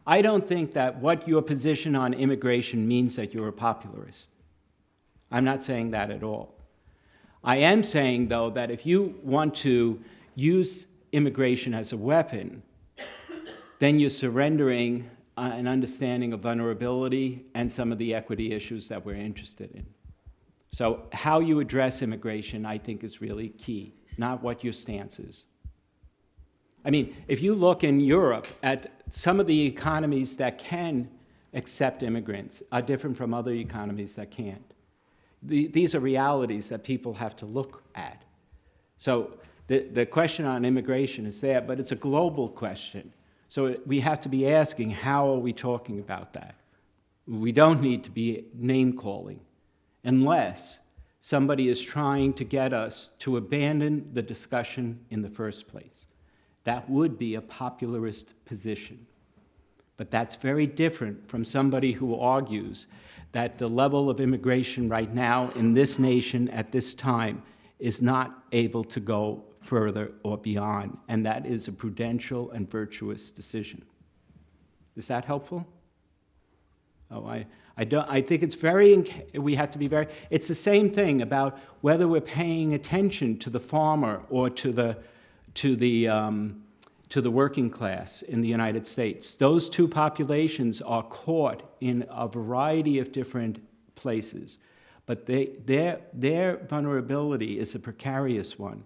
I don't think that what your position on immigration means that you're a popularist. I'm not saying that at all. I am saying, though, that if you want to use immigration as a weapon, then you're surrendering an understanding of vulnerability and some of the equity issues that we're interested in. So how you address immigration, I think, is really key, not what your stance is. I mean, if you look in Europe at some of the economies that can accept immigrants are different from other economies that can't. These are realities that people have to look at. So the question on immigration is there, but it's a global question. So we have to be asking, how are we talking about that? We don't need to be name-calling unless somebody is trying to get us to abandon the discussion in the first place. That would be a popularist position. But that's very different from somebody who argues that the level of immigration right now in this nation at this time is not able to go further or beyond, and that is a prudential and virtuous decision. Is that helpful? Oh, I think it's we have to be very, it's the same thing about whether we're paying attention to the farmer or to the working class in the United States. Those two populations are caught in a variety of different places, but their vulnerability is a precarious one,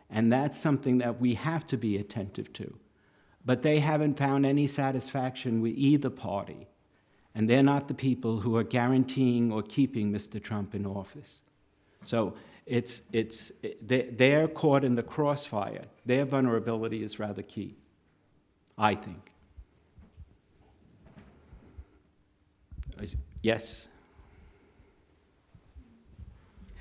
and that's something that we have to be attentive to. But they haven't found any satisfaction with either party, and they're not the people who are guaranteeing or keeping Mr. Trump in office. So they're caught in the crossfire. Their vulnerability is rather key, I think. Yes?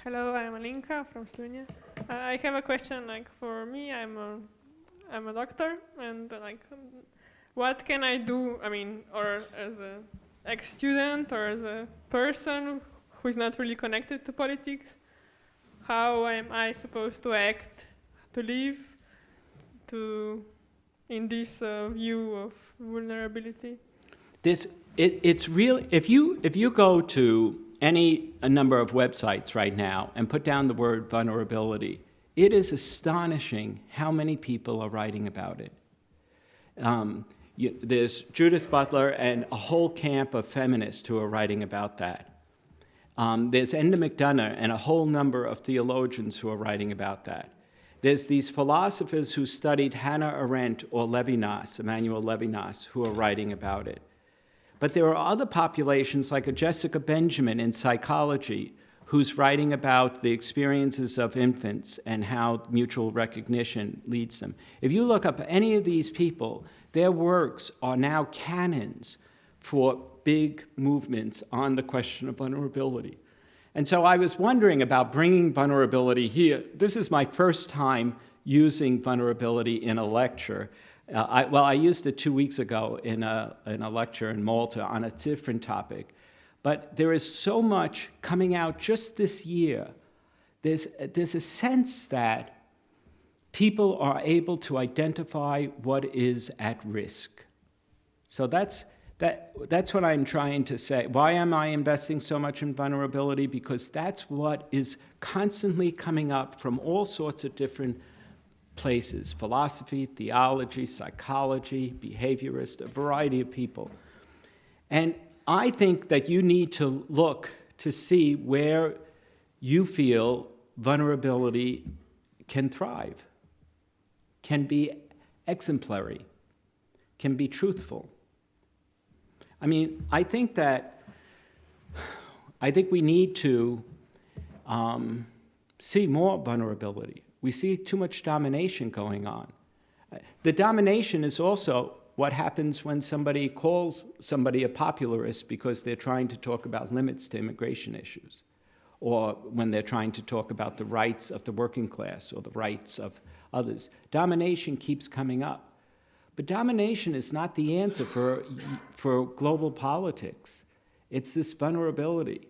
Hello, I'm Alinka from Slovenia. I have a question. Like, for me, I'm a doctor, and what can I do? I mean, or as a ex-student, or as a person who is not really connected to politics, how am I supposed to act, to live, in this view of vulnerability? It's real. If you go to a number of websites right now and put down the word vulnerability, it is astonishing how many people are writing about it. There's Judith Butler and a whole camp of feminists who are writing about that. There's Enda McDonough and a whole number of theologians who are writing about that. There's these philosophers who studied Hannah Arendt or Levinas, Emmanuel Levinas, who are writing about it. But there are other populations like a Jessica Benjamin in psychology who's writing about the experiences of infants and how mutual recognition leads them. If you look up any of these people, their works are now canons for big movements on the question of vulnerability. And so I was wondering about bringing vulnerability here. This is my first time using vulnerability in a lecture. I used it 2 weeks ago in a lecture in Malta on a different topic. But there is so much coming out just this year. There's a sense that people are able to identify what is at risk. So that's what I'm trying to say. Why am I investing so much in vulnerability? Because that's what is constantly coming up from all sorts of different places: philosophy, theology, psychology, behaviorists, a variety of people. And I think that you need to look to see where you feel vulnerability can thrive, can be exemplary, can be truthful. I mean, I think we need to see more vulnerability. We see too much domination going on. The domination is also what happens when somebody calls somebody a popularist because they're trying to talk about limits to immigration issues, or when they're trying to talk about the rights of the working class or the rights of others. Domination keeps coming up. But domination is not the answer for global politics. It's this vulnerability.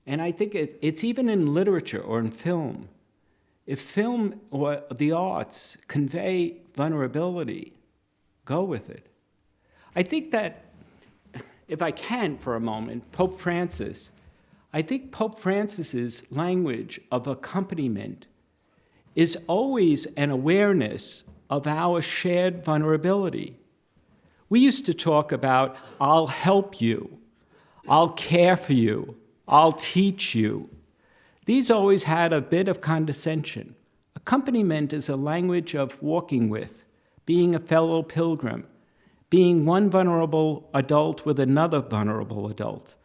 And I think it's even in literature or in film. If film or the arts convey vulnerability, go with it. I think that, if I can for a moment, Pope Francis, I think Pope Francis's language of accompaniment is always an awareness of our shared vulnerability. We used to talk about, I'll help you, I'll care for you, I'll teach you. These always had a bit of condescension. Accompaniment is a language of walking with, being a fellow pilgrim, being one vulnerable adult with another vulnerable adult.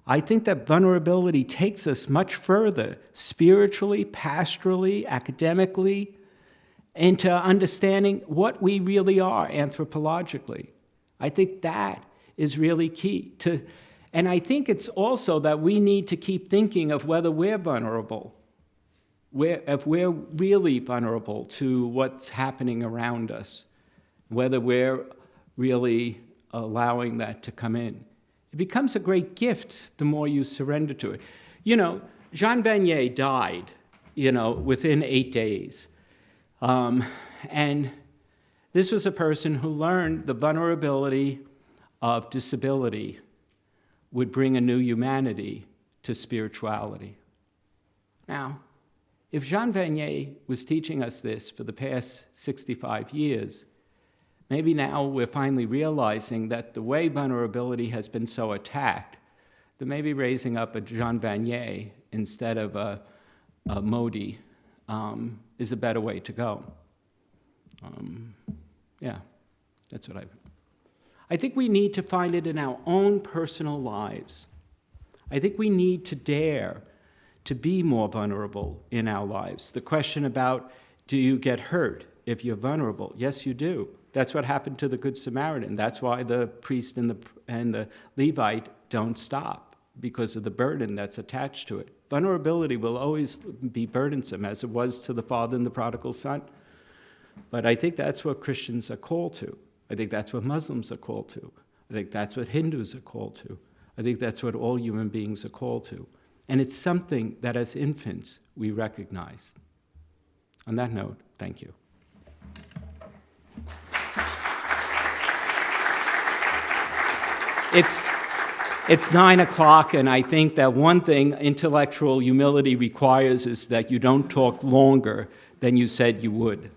I think that vulnerability takes us much further, spiritually, pastorally, academically, into understanding what we really are anthropologically. I think that is really key. And I think it's also that we need to keep thinking of whether we're vulnerable, if we're really vulnerable to what's happening around us, whether we're really allowing that to come in. It becomes a great gift the more you surrender to it. You know, Jean Vanier died, within 8 days. And this was a person who learned the vulnerability of disability would bring a new humanity to spirituality. Now, if Jean Vanier was teaching us this for the past 65 years, maybe now we're finally realizing that the way vulnerability has been so attacked, that maybe raising up a Jean Vanier instead of a Modi is a better way to go. Yeah, that's what I think we need to find it in our own personal lives. I think we need to dare to be more vulnerable in our lives. The question about, do you get hurt if you're vulnerable? Yes, you do. That's what happened to the Good Samaritan. That's why the priest and the Levite don't stop, because of the burden that's attached to it. Vulnerability will always be burdensome, as it was to the father and the prodigal son. But I think that's what Christians are called to. I think that's what Muslims are called to. I think that's what Hindus are called to. I think that's what all human beings are called to. And it's something that as infants we recognize. On that note, thank you. It's 9 o'clock, and I think that one thing intellectual humility requires is that you don't talk longer than you said you would.